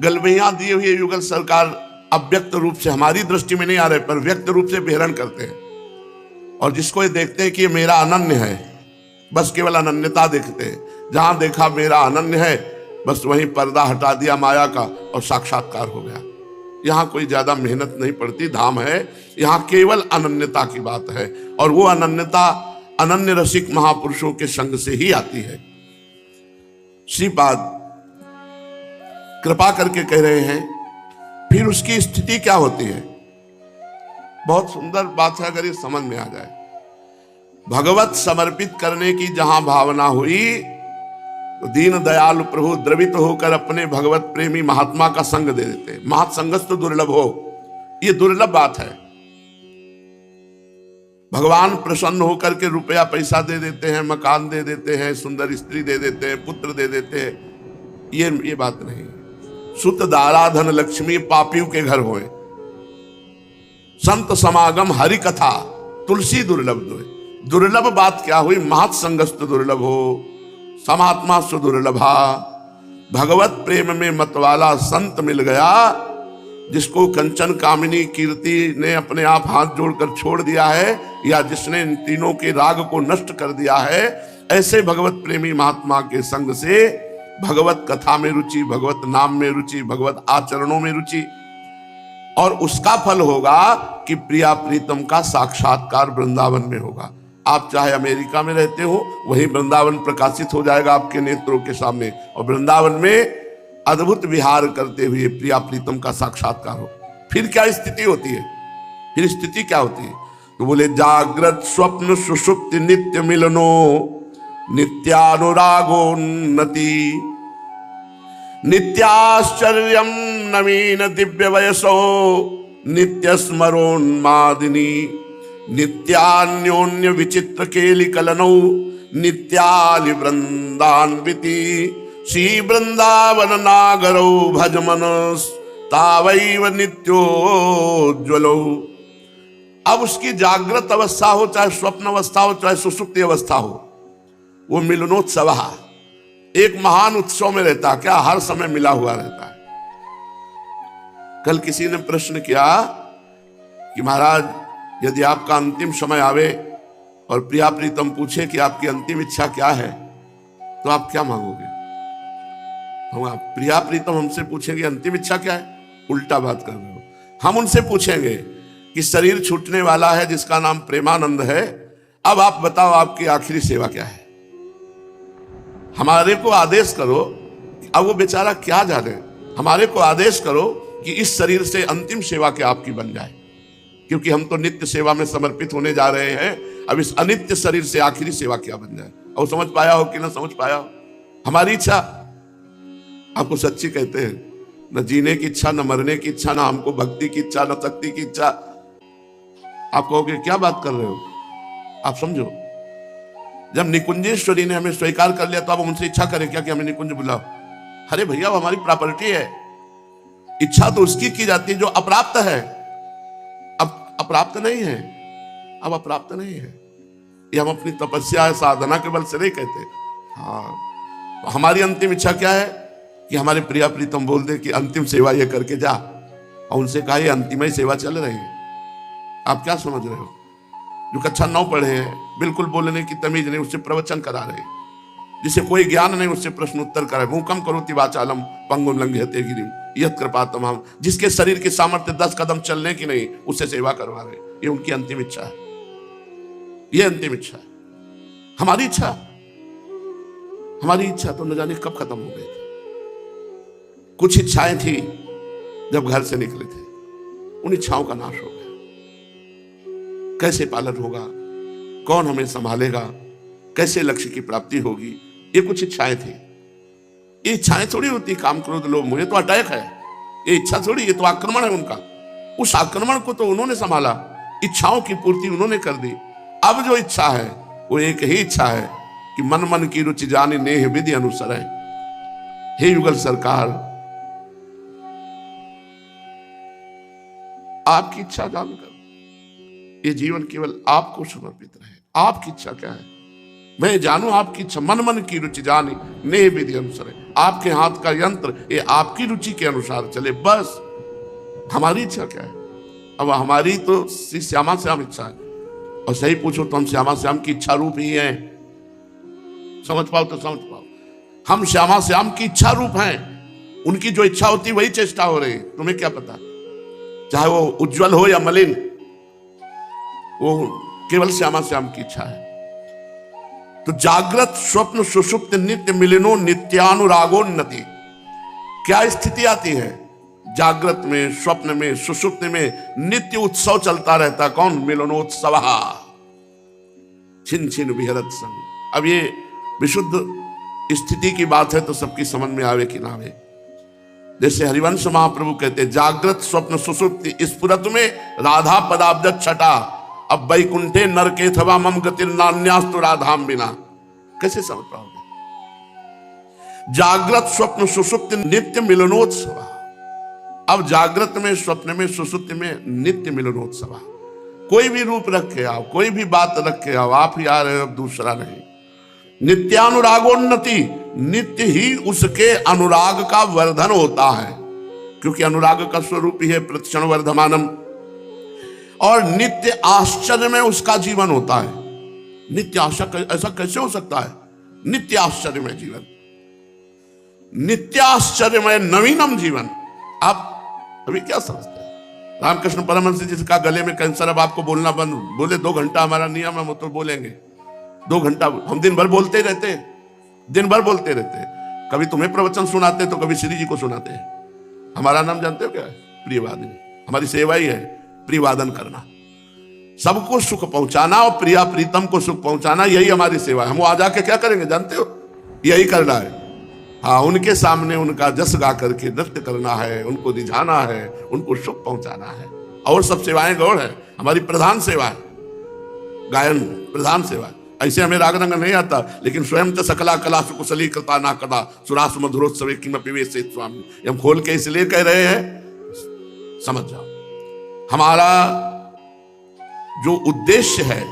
गलबैया दिए हुए युगल सरकार अव्यक्त रूप से हमारी दृष्टि में नहीं आ रहे, पर व्यक्त रूप से विहरण करते हैं, और जिसको ये देखते हैं कि ये मेरा अनन्य है, बस केवल अनन्यता देखते हैं। जहां देखा मेरा अनन्य है, बस वहीं पर्दा हटा दिया माया का और साक्षात्कार हो गया। यहां कोई ज्यादा मेहनत नहीं पड़ती, धाम है, यहां केवल अनन्यता की बात है, और वो अनन्यता अनन्य रसिक महापुरुषों के संग से ही आती है। श्रीपाद कृपा करके कह रहे हैं फिर उसकी स्थिति क्या होती है। बहुत सुंदर बात है अगर ये समझ में आ जाए। भगवत समर्पित करने की जहां भावना हुई तो दीन दयालु प्रभु द्रवित होकर अपने भगवत प्रेमी महात्मा का संग दे देते। महासंगस तो दुर्लभ हो, ये दुर्लभ बात है। भगवान प्रसन्न होकर के रुपया पैसा दे देते हैं, मकान दे देते हैं, सुंदर स्त्री दे देते हैं, पुत्र दे देते हैं, ये बात नहीं। सुत दारा धन लक्ष्मी पापियों के घर होए, संत समागम हरि कथा तुलसी दुर्लभ दो। दुर्लभ बात क्या हुई? महत्संगस्त दुर्लभ हो, समात्मा सुदुर्लभा। भगवत प्रेम में मतवाला संत मिल गया, जिसको कंचन कामिनी कीर्ति ने अपने आप हाथ जोड़कर छोड़ दिया है, या जिसने इन तीनों के राग को नष्ट कर दिया है। ऐसे भगवत प्रेमी महात्मा के संग से भगवत कथा में रुचि, भगवत नाम में रुचि, भगवत आचरणों में रुचि, और उसका फल होगा कि प्रिया प्रीतम का साक्षात्कार वृंदावन में होगा। आप चाहे अमेरिका में रहते हो, वहीं वृंदावन प्रकाशित हो जाएगा आपके नेत्रों के सामने, और वृंदावन में अद्भुत विहार करते हुए प्रिया प्रीतम का साक्षात्कार हो। फिर क्या स्थिति होती है? फिर स्थिति क्या होती है? तो बोले जागृत स्वप्न सुषुप्ति नित्य मिलनो नित्यानुरागोन्नति नित्याश्चर्यम नवीन दिव्य वयसो नित्य स्मरोन्मादिनी नित्यान्योन्य विचित्र केलि कलनौ नित्यालि वृंदान्विति श्री वृंदावन नागरौ भजमन तावैव नित्योज्वलो। अब उसकी जागृत अवस्था हो, चाहे स्वप्न अवस्था हो, चाहे सुसुप्ति अवस्था हो, वो मिलनोत्सव एक महान उत्सव में रहता। क्या हर समय मिला हुआ रहता है। कल किसी ने प्रश्न किया कि महाराज, यदि आपका अंतिम समय आवे और प्रिया प्रीतम पूछे कि आपकी अंतिम इच्छा क्या है, तो आप क्या मांगोगे? हम प्रिया प्रीतम हमसे पूछेंगे अंतिम इच्छा क्या है? उल्टा बात कर रहे हो। हम उनसे पूछेंगे कि शरीर छूटने वाला है जिसका नाम प्रेमानंद है, अब आप बताओ आपकी आखिरी सेवा क्या है? हमारे को आदेश करो। अब वो बेचारा क्या जाने, हमारे को आदेश करो कि इस शरीर से अंतिम सेवा क्या आपकी बन जाए, क्योंकि हम तो नित्य सेवा में समर्पित होने जा रहे हैं। अब इस अनित्य शरीर से आखिरी सेवा क्या बन जाए। और समझ पाया हो कि ना समझ पाया हो, हमारी इच्छा आपको सच्ची कहते हैं, न जीने की इच्छा, न मरने की इच्छा, न हमको भक्ति की इच्छा, न शक्ति की इच्छा। आप कहोगे क्या बात कर रहे हो? आप समझो, जब निकुंजेश्वरी ने हमें स्वीकार कर लिया तो अब उनसे इच्छा करें क्या कि हमें निकुंज बुलाओ? अरे भैया, वो हमारी प्रॉपर्टी है। इच्छा तो उसकी की जाती है जो अप्राप्त है। अब अप्राप्त नहीं है, अब अप्राप्त नहीं है। ये हम अपनी तपस्या साधना के बल से नहीं कहते। हाँ, तो हमारी अंतिम इच्छा क्या है कि हमारे प्रिया प्रीतम बोल दे कि अंतिम सेवा ये करके जा, और उनसे कहा ये अंतिम ही सेवा चल रही है। आप क्या समझ रहे हो? जो कक्षा 9 पढ़े हैं, बिल्कुल बोलने की तमीज नहीं, उससे प्रवचन करा रहे, जिसे कोई ज्ञान नहीं उससे प्रश्न उत्तर करे। भूकंप करोति वाचालम पंगुम लंघयते गिरिम यत् कृपा तमाम। जिसके शरीर की सामर्थ्य 10 कदम चलने की नहीं, उससे सेवा करवा रहे। ये उनकी अंतिम इच्छा है, ये अंतिम इच्छा है। हमारी इच्छा तो न जाने कब खत्म हो गई थी। कुछ इच्छाएं थी जब घर से निकले थे, उन इच्छाओं का नाश हो गया। कैसे पालन होगा, कौन हमें संभालेगा, कैसे लक्ष्य की प्राप्ति होगी, ये कुछ इच्छाएं थी। ये इच्छाएं थोड़ी होती काम क्रोध लोभ मोह, ये तो अटैक है। ये इच्छा थोड़ी, ये तो आक्रमण है उनका। उस आक्रमण को तो उन्होंने संभाला, इच्छाओं की पूर्ति उन्होंने कर दी। अब जो इच्छा है वो एक ही इच्छा है कि मन मन की रुचि जाने नेह विधि अनुसर है। हे युगल सरकार, आपकी इच्छा जानकर ये जीवन केवल आपको समर्पित रहे। आपकी इच्छा क्या है मैं जानूं, आपकी इच्छा मन मन की रुचि जाने नेह विधि अनुसर है। आपके हाथ का यंत्र ये आपकी रुचि के अनुसार चले, बस। हमारी इच्छा क्या है? अब हमारी तो श्री श्यामा श्याम इच्छा है, और सही पूछो तो हम श्यामा श्याम की इच्छा रूप ही हैं। समझ पाओ तो समझ पाओ, हम श्यामा श्याम की इच्छा रूप हैं। उनकी जो इच्छा होती वही चेष्टा हो रही। तुम्हें क्या पता, चाहे वो उज्जवल हो या मलिन, वो केवल श्यामा श्याम की इच्छा है। तो जागृत स्वप्न सुषुप्त नित्य मिलनो नित्यानुरागोन्नति। क्या स्थिति आती है? जागृत में, स्वप्न में, सुषुप्त में नित्य उत्सव चलता रहता। कौन? मिलनोत्सव छिन छिन विहरत संग। अब ये विशुद्ध स्थिति की बात है तो सबकी समझ में आवे कि ना आवे। जैसे हरिवंश महाप्रभु कहते, जागृत स्वप्न सुषुप्ति स्फुरत में राधा पदाब्ज छटा, अब वैकुंठे नरके थवा मम गतिर नान्यास्तु राधाम बिना। कैसे समझ पाओगे? जागृत स्वप्न सुषुप्ति नित्य मिलनोत्सव। अब जागृत में, स्वप्न में, सुषुप्ति में नित्य मिलनोत्सव। कोई भी रूप रख के आओ, कोई भी बात रख के आओ, आप ही आ रहे हो, दूसरा नहीं। नित्यानुरागोन्नति, नित्य ही उसके अनुराग का वर्धन होता है, क्योंकि अनुराग का स्वरूप ही है प्रतिक्षण वर्धमानम। और नित्य आश्चर्य में उसका जीवन होता है। नित्य आश्चर्य, ऐसा कैसे हो सकता है? नित्य आश्चर्य में जीवन, नित्य आश्चर्य में नवीनम जीवन। आप अभी क्या समझते हैं? रामकृष्ण परमहंस जिसका गले में कैंसर, अब आपको बोलना बंद, बोले 2 घंटा हमारा नियम है, वो तो बोलेंगे 2 घंटा। हम दिन भर बोलते ही रहते, दिन भर बोलते रहते। कभी तुम्हें प्रवचन सुनाते तो कभी श्री जी को सुनाते हैं। हमारा नाम जानते हो क्या है? प्रियवादिनी। हमारी सेवा ही है प्रियवादन करना, सबको सुख पहुंचाना और प्रिया प्रीतम को सुख पहुंचाना, यही हमारी सेवा है। हम वहां जाके क्या करेंगे जानते हो? यही करना है। हाँ, उनके सामने उनका जस गा करके नृत्य करना है, उनको रिझाना है, उनको सुख पहुंचाना है। और सब सेवाएं गौड़ है, हमारी प्रधान सेवा है गायन, प्रधान सेवा। ऐसे हमें राग रंग नहीं आता, लेकिन स्वयं तो सकला कला सुकुशली कृता ना कदा सुरास मधुरोत्सव किमपि वेसेत स्वामी। हम खोल के इसलिए कह रहे हैं, समझ जाओ। हमारा जो उद्देश्य है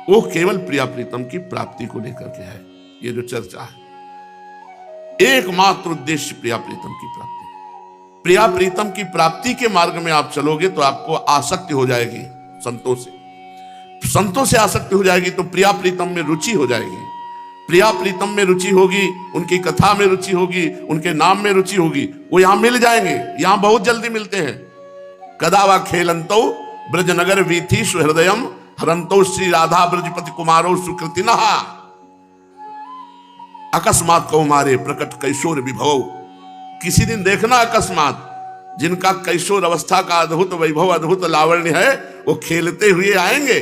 वो केवल प्रिया प्रीतम की प्राप्ति को लेकर के है। ये जो चर्चा है, एकमात्र उद्देश्य प्रिया प्रीतम की प्राप्ति। प्रिया प्रीतम की प्राप्ति के मार्ग में आप चलोगे तो आपको आसक्ति हो जाएगी संतों से, संतों से आसक्ति हो जाएगी तो प्रिया प्रीतम में रुचि हो जाएगी। प्रिया प्रीतम में रुचि होगी, उनकी कथा में रुचि होगी, उनके नाम में रुचि होगी, वो यहां मिल जाएंगे। यहां बहुत जल्दी मिलते हैं। कदावा खेलंतो ब्रजनगर वीथी सुहृदयम हरंतो श्री राधा ब्रजपति कुमारो सुकृतिनः अकस्मात कौमारे प्रकट कैशोर विभव। किसी दिन देखना अकस्मात, जिनका कैशोर अवस्था का अद्भुत वैभव, अद्भुत लावण्य है, वो खेलते हुए आएंगे।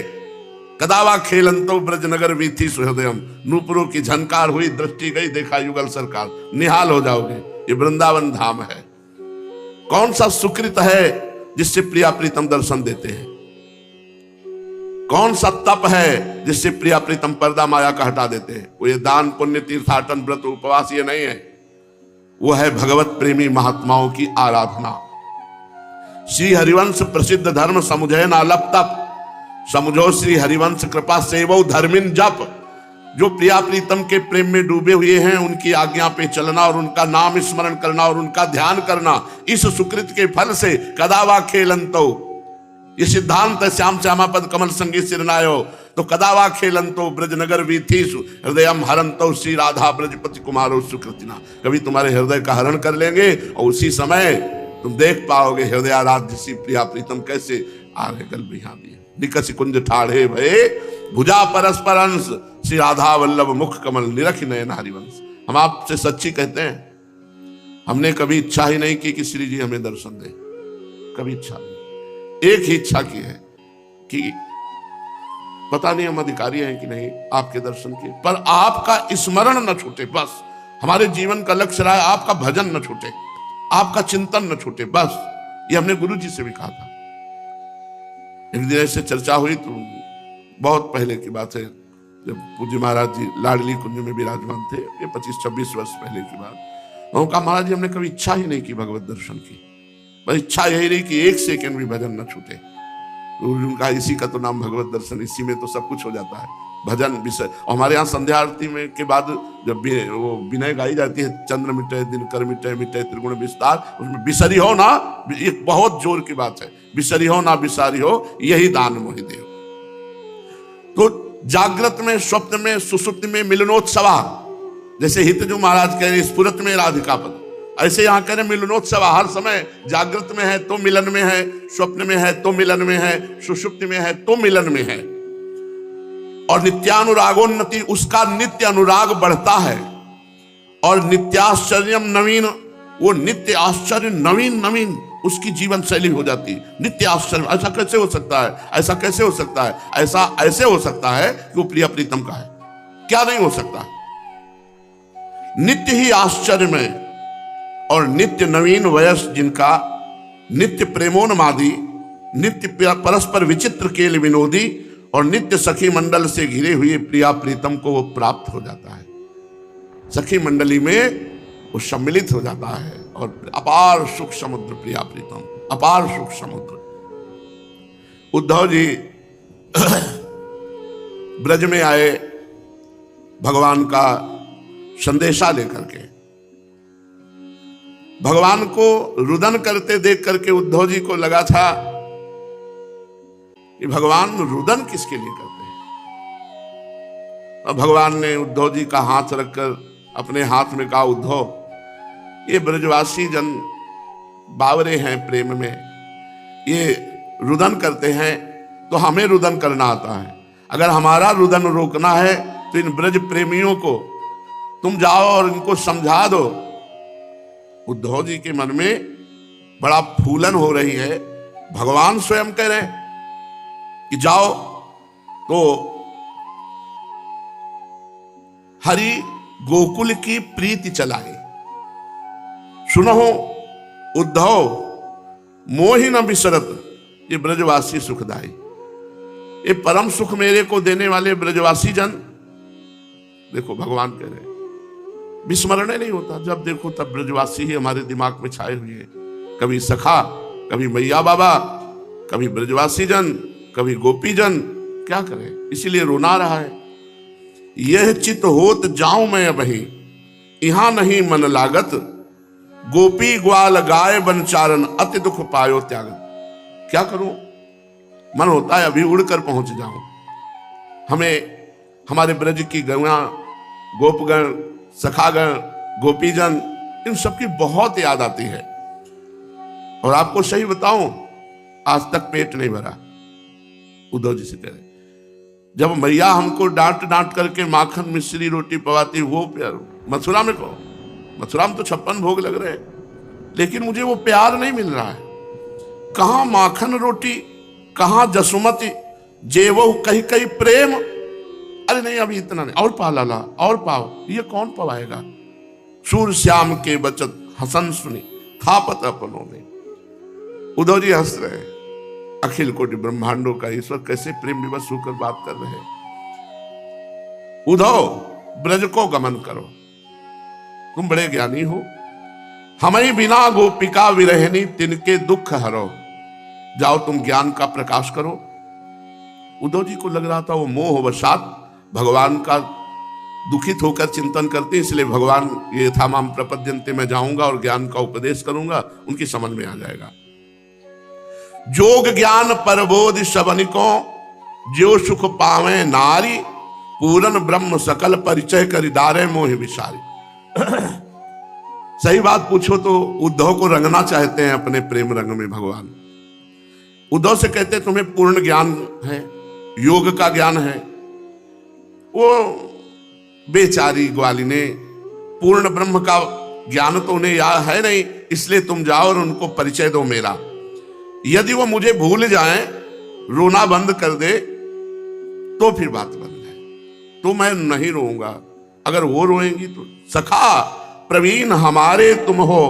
कदावा खेलंतो ब्रजनगर वीथी सुहृदयम। नूपुरों की झनकार हुई, दृष्टि गई, देखा युगल सरकार, निहाल हो जाओगे। ये वृंदावन धाम है। कौन सा सुकृत है जिससे प्रिया प्रीतम दर्शन देते हैं? कौन सा तप है जिससे प्रिया प्रीतम पर्दा माया का हटा देते हैं? वो ये दान पुण्य तीर्थाटन व्रत उपवास ये नहीं है, वो है भगवत प्रेमी महात्माओं की आराधना। श्री हरिवंश प्रसिद्ध धर्म समुझय नालप तप, समझो श्री हरिवंश कृपा सेवो धर्मिन जप। जो प्रिया प्रीतम के प्रेम में डूबे हुए हैं, उनकी आज्ञा पे चलना और उनका नाम स्मरण करना और उनका ध्यान करना, इस सुकृत के फल से कदावा खेलंतो, ये सिद्धांत है श्याम श्यामापद कमल संगीत सिरनायो। तो कदावा खेलंतो ब्रजनगर वीथीसु हृदयम हरंतो श्री राधा ब्रजपति कुमारो सुकृतिना। कभी तुम्हारे हृदय का हरण कर लेंगे और उसी समय तुम देख पाओगे हृदयाराध्य श्री प्रिया प्रीतम कैसे आ रहे गल बिहार दिए निकस कुंज ठाढ़े भये भुजा परस्पर अंश श्री राधा वल्लभ मुख कमल निरख नयन हरिवंश। हम आपसे सच्ची कहते हैं, हमने कभी इच्छा ही नहीं की कि श्री जी हमें दर्शन दे, कभी इच्छा नहीं। एक ही इच्छा की है कि पता नहीं हम अधिकारी हैं कि नहीं आपके दर्शन के, पर आपका स्मरण न छूटे, बस हमारे जीवन का लक्ष्य रहा है आपका भजन न छूटे, आपका चिंतन न छूटे, बस। ये हमने गुरु जी से भी कहा था। एक दिन ऐसे चर्चा हुई तो बहुत पहले की बात है, जब पूज्य महाराज जी लाडली कुंज में विराजमान थे, ये 25-26 वर्ष पहले की बात। उन्होंने कहा महाराज जी हमने कभी इच्छा ही नहीं की भगवत दर्शन की, बस इच्छा यही रही कि एक सेकंड भी भजन न छूटे। उनका इसी का तो नाम भगवत दर्शन, इसी में तो सब कुछ हो जाता है, भजन विषय। और हमारे यहाँ संध्या आरती में के बाद जब वो विनय गाई जाती है, चंद्र मिटे दिनकर मिटे मिटे त्रिगुण विस्तार, उसमें बिसरी हो ना, एक बहुत जोर की बात है, बिसरी हो ना बिसारी हो यही दान मोहि देव। तो जागृत में स्वप्न में सुसुप्ति में मिलनोत्सवा, जैसे हितजू महाराज कह रहे स्फुरत में राधिका पद, ऐसे यहां कह रहे मिलनोत्सव। हर समय जागृत में है तो मिलन में है, स्वप्न में है तो मिलन में है, सुषुप्ति में है तो मिलन में है। और नित्यानुरागोन्नति, उसका नित्य अनुराग बढ़ता है। और नित्याश्चर्यम नवीन, वो नित्य आश्चर्य नवीन नवीन उसकी जीवन शैली हो जाती है। नित्य आश्चर्य, ऐसा कैसे हो सकता है, ऐसा कैसे हो सकता है, ऐसा ऐसे हो सकता है कि वो प्रिया प्रीतम का है, क्या नहीं हो सकता। नित्य ही आश्चर्य में और नित्य नवीन वयस जिनका, नित्य प्रेमोन्मादी, नित्य परस्पर विचित्र केल विनोदी और नित्य सखी मंडल से घिरे हुए प्रिया प्रीतम को वो प्राप्त हो जाता है। सखी मंडली में वो सम्मिलित हो जाता है और अपार सुख समुद्र प्रिया प्रीतम, अपार सुख समुद्र। उद्धव जी ब्रज में आए भगवान का संदेशा लेकर के। भगवान को रुदन करते देख करके उद्धव जी को लगा था कि भगवान रुदन किसके लिए करते हैं। और भगवान ने उद्धव जी का हाथ रखकर अपने हाथ में कहा, उद्धव ये ब्रजवासी जन बावरे हैं प्रेम में, ये रुदन करते हैं तो हमें रुदन करना आता है। अगर हमारा रुदन रोकना है तो इन ब्रज प्रेमियों को तुम जाओ और इनको समझा दो। उद्धव जी के मन में बड़ा फूलन हो रही है। भगवान स्वयं कह रहे हैं कि जाओ तो हरि गोकुल की प्रीति चलाए। सुनो उद्धव मोहि न बिसरत ये ब्रजवासी सुखदाई। ये परम सुख मेरे को देने वाले ब्रजवासी जन, देखो भगवान कह रहे हैं विस्मरण नहीं होता, जब देखो तब ब्रजवासी ही हमारे दिमाग में छाए हुए हैं। कभी सखा, कभी मैया बाबा, कभी ब्रजवासी जन, कभी गोपी जन, क्या करें, इसीलिए रोना रहा है। यह चित होत जाऊं मैं अबही, यहां नहीं मन लागत, गोपी ग्वाल गाय बनचारन अति दुख पायो त्यागत। क्या करूं, मन होता है अभी उड़कर पहुंच जाऊं। हमें हमारे ब्रज की गौया, गोपगण, सखागण, गोपीजन, इन सबकी बहुत याद आती है। और आपको सही बताऊं, आज तक पेट नहीं भरा। उद्धव जी से कह रहे, जब मैया हमको डांट डांट करके माखन मिश्री रोटी पवाती, वो प्यार मथुरा में कहो, मथुरा में तो 56 भोग लग रहे हैं, लेकिन मुझे वो प्यार नहीं मिल रहा है। कहां माखन रोटी, कहां जसुमती, जेवो कहीं कहीं प्रेम। अरे नहीं अभी इतना नहीं, और पा लाला, और पाओ, ये कौन पवाएगा। सूर श्याम के बचत हसन सुनी, थापत अपनों में। उद्धव जी हंस रहे हैं। अखिल कोटि ब्रह्मांडों का ईश्वर कैसे प्रेम विवश होकर बात कर रहे हैं। उद्धव ब्रज को गमन करो, तुम बड़े ज्ञानी हो। हमें बिना गोपिका विरहनी तिनके दुख हरो। जाओ तुम ज्ञान का प्रकाश करो। उद्धव जी को लग रहा था वो मोह वशात भगवान का दुखित होकर चिंतन करते, इसलिए भगवान ये था माम प्रपद्यन्ते, मैं जाऊंगा और ज्ञान का उपदेश करूंगा, उनकी समझ में आ जाएगा। जोग ज्ञान परबोध सबनिको, जो सुख पावे नारी, पूरन ब्रह्म सकल परिचय करि दारे मोहि विसारी। सही बात पूछो तो उद्धव को रंगना चाहते हैं अपने प्रेम रंग में भगवान। उद्धव से कहते तुम्हें पूर्ण ज्ञान है, योग का ज्ञान है। वो बेचारी ग्वाली ने पूर्ण ब्रह्म का ज्ञान तो उन्हें याद है नहीं, इसलिए तुम जाओ और उनको परिचय दो मेरा। यदि वो मुझे भूल जाएं, रोना बंद कर दे तो फिर बात बंद है, तो मैं नहीं रोऊंगा। अगर वो रोएंगी तो सखा प्रवीण हमारे तुम हो,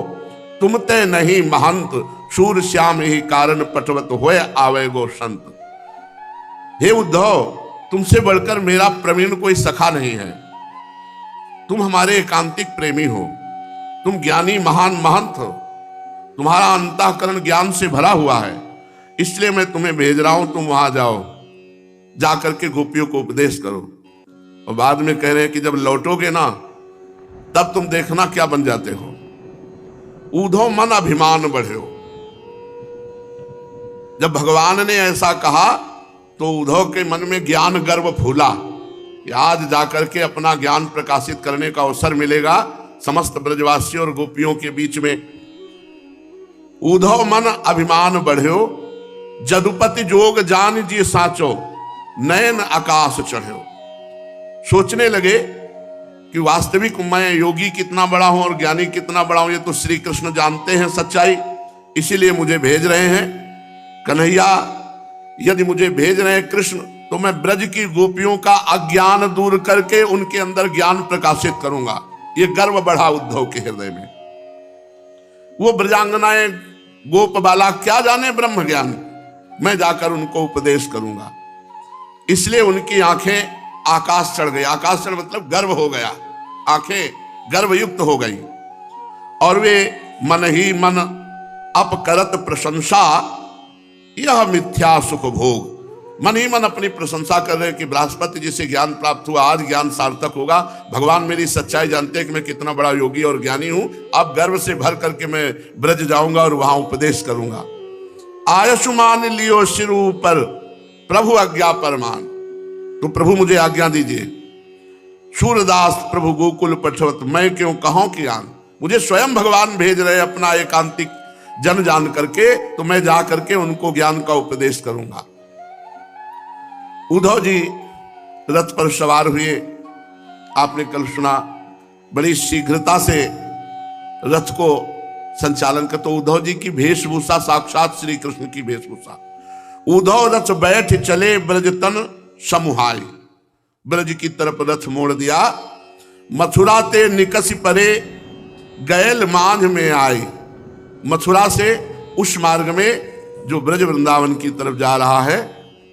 तुम ते नहीं महंत, शूर श्याम ही कारण पटवत होए आवे गो संत। हे उद्धव, तुमसे बढ़कर मेरा प्रवीण कोई सखा नहीं है। तुम हमारे एकांतिक प्रेमी हो, तुम ज्ञानी महान महंत हो, तुम्हारा अंतःकरण ज्ञान से भरा हुआ है, इसलिए मैं तुम्हें भेज रहा हूं। तुम वहां जाओ, जाकर के गोपियों को उपदेश करो। और बाद में कह रहे हैं कि जब लौटोगे ना, तब तुम देखना क्या बन जाते हो। उद्धव मन अभिमान बढ़े हो। जब भगवान ने ऐसा कहा तो उद्धव के मन में ज्ञान गर्व फूला कि आज जाकर के अपना ज्ञान प्रकाशित करने का अवसर मिलेगा समस्त ब्रजवासियों और गोपियों के बीच में। उद्धव मन अभिमान बढ़्यो, जदुपति जोग जान जी साचो, नयन आकाश चढ़्यो। सोचने लगे कि वास्तविक मैं योगी कितना बड़ा हूं और ज्ञानी कितना बड़ा हूं, ये तो श्री कृष्ण जानते हैं सच्चाई, इसीलिए मुझे भेज रहे हैं। कन्हैया, यदि मुझे भेज रहे हैं कृष्ण, तो मैं ब्रज की गोपियों का अज्ञान दूर करके उनके अंदर ज्ञान प्रकाशित करूंगा। ये गर्व बढ़ा उद्धव के हृदय में। वो ब्रजांगनाएं गोप बाला क्या जाने ब्रह्म ज्ञान, मैं जाकर उनको उपदेश करूंगा। इसलिए उनकी आंखें आकाश चढ़ गई। आकाश चढ़ मतलब गर्व हो गया, आंखें गर्वयुक्त हो गई। और वे मन ही मन अपकरत प्रशंसा, यह मिथ्या सुख भोग। मन ही मन अपनी प्रशंसा कर रहे हैं कि बृहस्पति जी से ज्ञान प्राप्त हुआ, आज ज्ञान सार्थक होगा। भगवान मेरी सच्चाई जानते हैं कि मैं कितना बड़ा योगी और ज्ञानी हूं। अब गर्व से भर करके मैं ब्रज जाऊंगा और वहां उपदेश करूंगा। आयुष्मान लियो सिर ऊपर, प्रभु आज्ञा परमान। तो प्रभु मुझे आज्ञा दीजिए। सूरदास प्रभु गोकुल पठवत, मैं क्यों कहूं कि आन। मुझे स्वयं भगवान भेज रहे अपना एकांतिक जन जान करके, तो मैं जा करके उनको ज्ञान का उपदेश करूंगा। उद्धव जी रथ पर सवार हुए। आपने कल सुना, बड़ी शीघ्रता से रथ को संचालन कर। तो उद्धव जी की वेशभूषा साक्षात श्री कृष्ण की वेशभूषा। उद्धव रथ बैठ चले ब्रज तन समुहाय। ब्रज की तरफ रथ मोड़ दिया। मथुरा ते निकस परे, गैल मांझ में आई। मथुरा से उस मार्ग में जो ब्रज वृंदावन की तरफ जा रहा है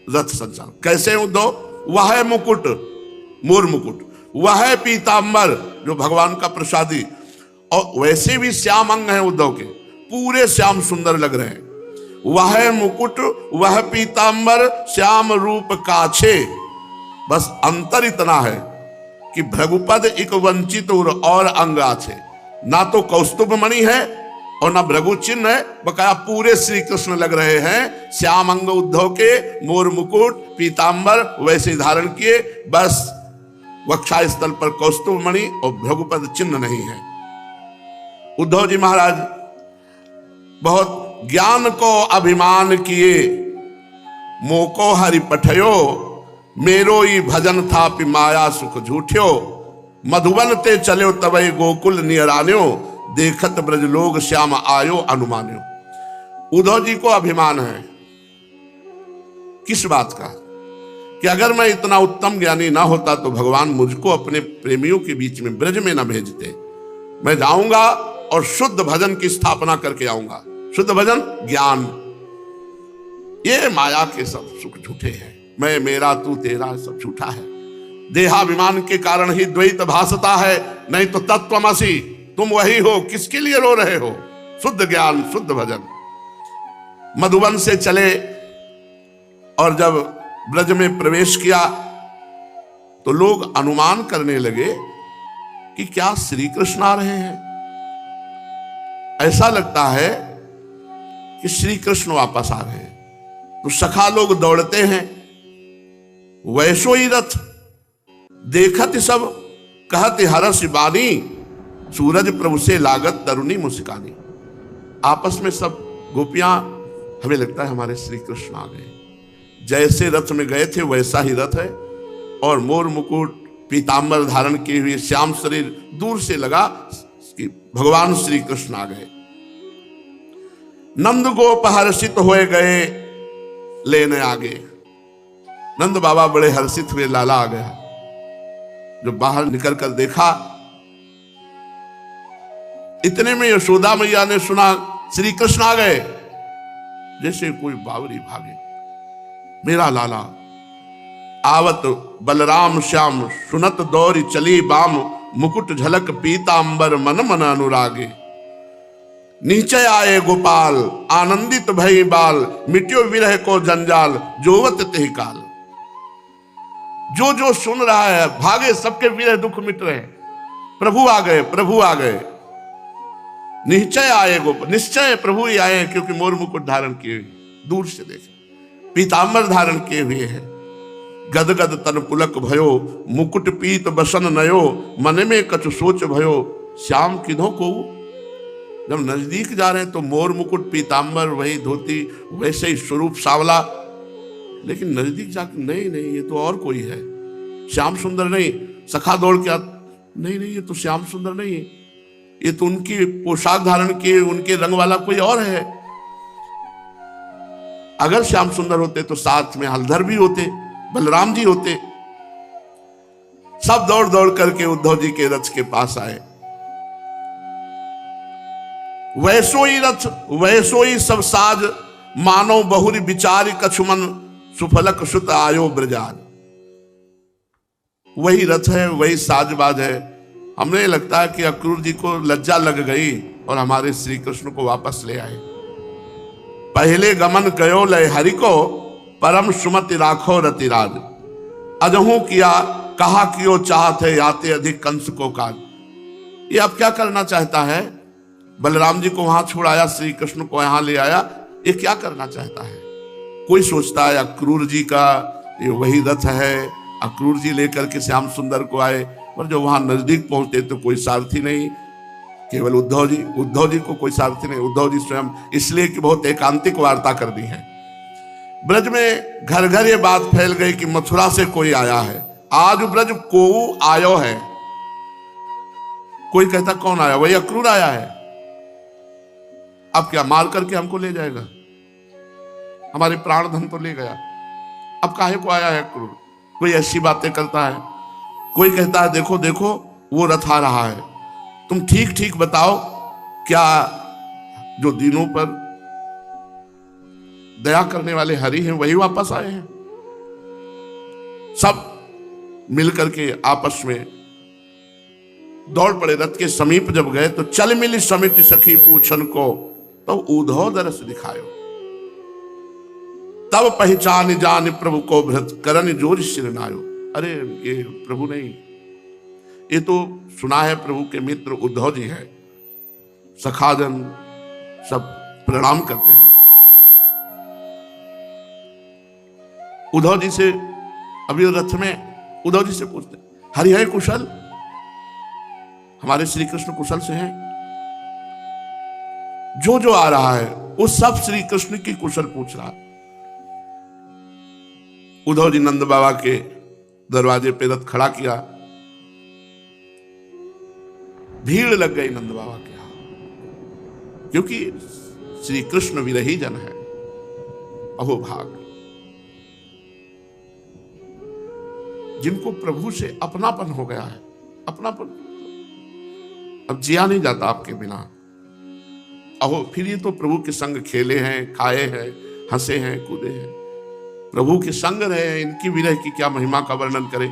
रथ संचालन। कैसे उद्धव? वह मुकुट, मोर मुकुट, वह पीतांबर जो भगवान का प्रसादी, और वैसे भी श्याम अंग है उद्धव के, पूरे श्याम सुंदर लग रहे हैं। वह मुकुट वह पीतांबर, श्याम रूप काछे। बस अंतर इतना है कि भृगुपद एक वंचित और अंग आछे। ना तो कौस्तुभ मणि है और ना भृगु चिन्ह है, बकाया पूरे श्री कृष्ण लग रहे हैं। श्याम अंग उद्धव के, मोर मुकुट पीतांबर वैसे धारण किए, बस वक्षा स्थल पर कौस्तुभ मणि और भृगुपद चिन्ह नहीं है। उद्धव जी महाराज बहुत ज्ञान को अभिमान किए, मोको हरि पठयो, मेरो ही भजन था पि माया सुख झूठ्यो। मधुबन ते चलो तवै गोकुल नियरान्यो, देखत ब्रज लोग श्याम आयो अनुमान्यो। उद्धव जी को अभिमान है किस बात का? कि अगर मैं इतना उत्तम ज्ञानी ना होता तो भगवान मुझको अपने प्रेमियों के बीच में ब्रज में ना भेजते। मैं जाऊंगा और शुद्ध भजन की स्थापना करके आऊंगा। शुद्ध भजन ज्ञान, ये माया के सब सुख झूठे हैं। मैं मेरा तू तेरा सब झूठा है। देहाभिमान के कारण ही द्वैत भासता है, नहीं तो तत्वमसि तुम वही हो। किसके लिए रो रहे हो? शुद्ध ज्ञान, शुद्ध भजन। मधुबन से चले और जब ब्रज में प्रवेश किया तो लोग अनुमान करने लगे कि क्या श्री कृष्ण आ रहे हैं। ऐसा लगता है कि श्री कृष्ण वापस आ रहे हैं। तो सखा लोग दौड़ते हैं, वैसो ही रथ देखत सब कहते हरस बानी, सूरज प्रभु से लागत तरुणी मुस्कानी। आपस में सब गोपियां, हमें लगता है हमारे श्री कृष्ण आ गए, जैसे रथ में गए थे वैसा ही रथ है, और मोर मुकुट पीतांबर धारण किए हुए श्याम शरीर दूर से लगा कि भगवान श्री कृष्ण आ गए। नंद गोप हर्षित हुए गए लेने आगे। नंद बाबा बड़े हर्षित हुए, लाला आ गया। जब बाहर निकल कर देखा, इतने में यशोदा मैया ने सुना श्री कृष्ण आ गए, जैसे कोई बावरी भागे, मेरा लाला। आवत बलराम श्याम सुनत दौरी चली बाम, मुकुट झलक पीतांबर मन मन अनुरागे। नीचे आए गोपाल आनंदित भई बाल, मिट्यो विरह को जंजाल जोवत तेहि काल। जो जो सुन रहा है भागे, सबके विरह दुख मिट रहे। प्रभु आ गए, प्रभु आ गए। निश्चय आए गोपाल, निश्चय प्रभु ही आए हैं, क्योंकि मोर मुकुट धारण किए हुए, दूर से देखे पीतांबर धारण किए हुए हैं। गदगद तन पुलक भयो, मुकुट पीत बसन नयो, मन में कछु सोच भयो, श्याम किधो को। जब नजदीक जा रहे हैं तो मोर मुकुट पीतांबर, वही धोती, वैसे ही स्वरूप सावला, लेकिन नजदीक जाकर नहीं नहीं ये तो और कोई है, श्याम सुंदर नहीं। सखा दौड़ के नहीं नहीं ये तो श्याम सुंदर नहीं है, ये तो उनकी पोशाक धारण किए उनके रंग वाला कोई और है। अगर श्याम सुंदर होते तो साथ में हलधर भी होते, बलराम जी होते। सब दौड़ दौड़ करके उद्धव जी के रथ के पास आए। वैसो ही रथ वैसो ही सब साज, मानो बहुरी विचारी कछुमन, सुफलक सुत आयो ब्रजाज। वही रथ है, वही साजबाज है। हमें लगता है कि अक्रूर जी को लज्जा लग गई और हमारे श्री कृष्ण को वापस ले आए। पहले गमन कयो लय हरि को, परम सुमति राखो रतिराज। अजहू किया कहा कियो चाहत है, याते अधिक कंस को काज। ये अब क्या करना चाहता है? बलराम जी को वहां छुड़ाया, श्री कृष्ण को यहां ले आया, ये क्या करना चाहता है? कोई सोचता है अक्रूर जी का ये वही रथ है, अक्रूर जी लेकर के श्याम सुंदर को आए, पर जो वहां नजदीक पहुंचते तो कोई सारथी नहीं, केवल उद्धव जी को कोई सारथी नहीं। उद्धव जी स्वयं, इसलिए कि बहुत एकांतिक वार्ता कर दी है। ब्रज में घर घर ये बात फैल गई कि मथुरा से कोई आया है, आज ब्रज को आयो है। कोई कहता कौन आया? वही अक्रूर आया है। अब क्या मार करके हमको ले जाएगा? हमारे प्राण धन तो ले गया, अब काहे को आया है अक्रूर? कोई ऐसी बातें करता है। कोई कहता है देखो देखो वो रथ आ रहा है, तुम ठीक ठीक बताओ, क्या जो दिनों पर दया करने वाले हरि हैं वही वापस आए हैं? सब मिलकर के आपस में दौड़ पड़े। रथ के समीप जब गए तो चल मिली समिति सखी पूछन को, तो उद्धव दरस दिखायो। तब पहचान जान प्रभु को भृत, करन जोर सिरनायो। अरे ये प्रभु नहीं, ये तो सुना है प्रभु के मित्र उद्धव जी है। सखाजन सब प्रणाम करते हैं उद्धव जी से। अभी रथ में उद्धव जी से पूछते हरि है कुशल? हमारे श्री कृष्ण कुशल से हैं। जो जो आ रहा है वो सब श्री कृष्ण की कुशल पूछ रहा है। उद्धव जी नंद बाबा के दरवाजे पे रथ खड़ा किया, भीड़ लग गई नंद बाबा के यहां, क्योंकि श्री कृष्ण विरही जन है। अहो भाग, जिनको प्रभु से अपनापन हो गया है। अपनापन अब जिया नहीं जाता आपके बिना। अहो फिर ये तो प्रभु के संग खेले हैं, खाए हैं, हंसे हैं, कूदे हैं, प्रभु के संग रहे हैं। इनकी विरह की क्या महिमा का वर्णन करें।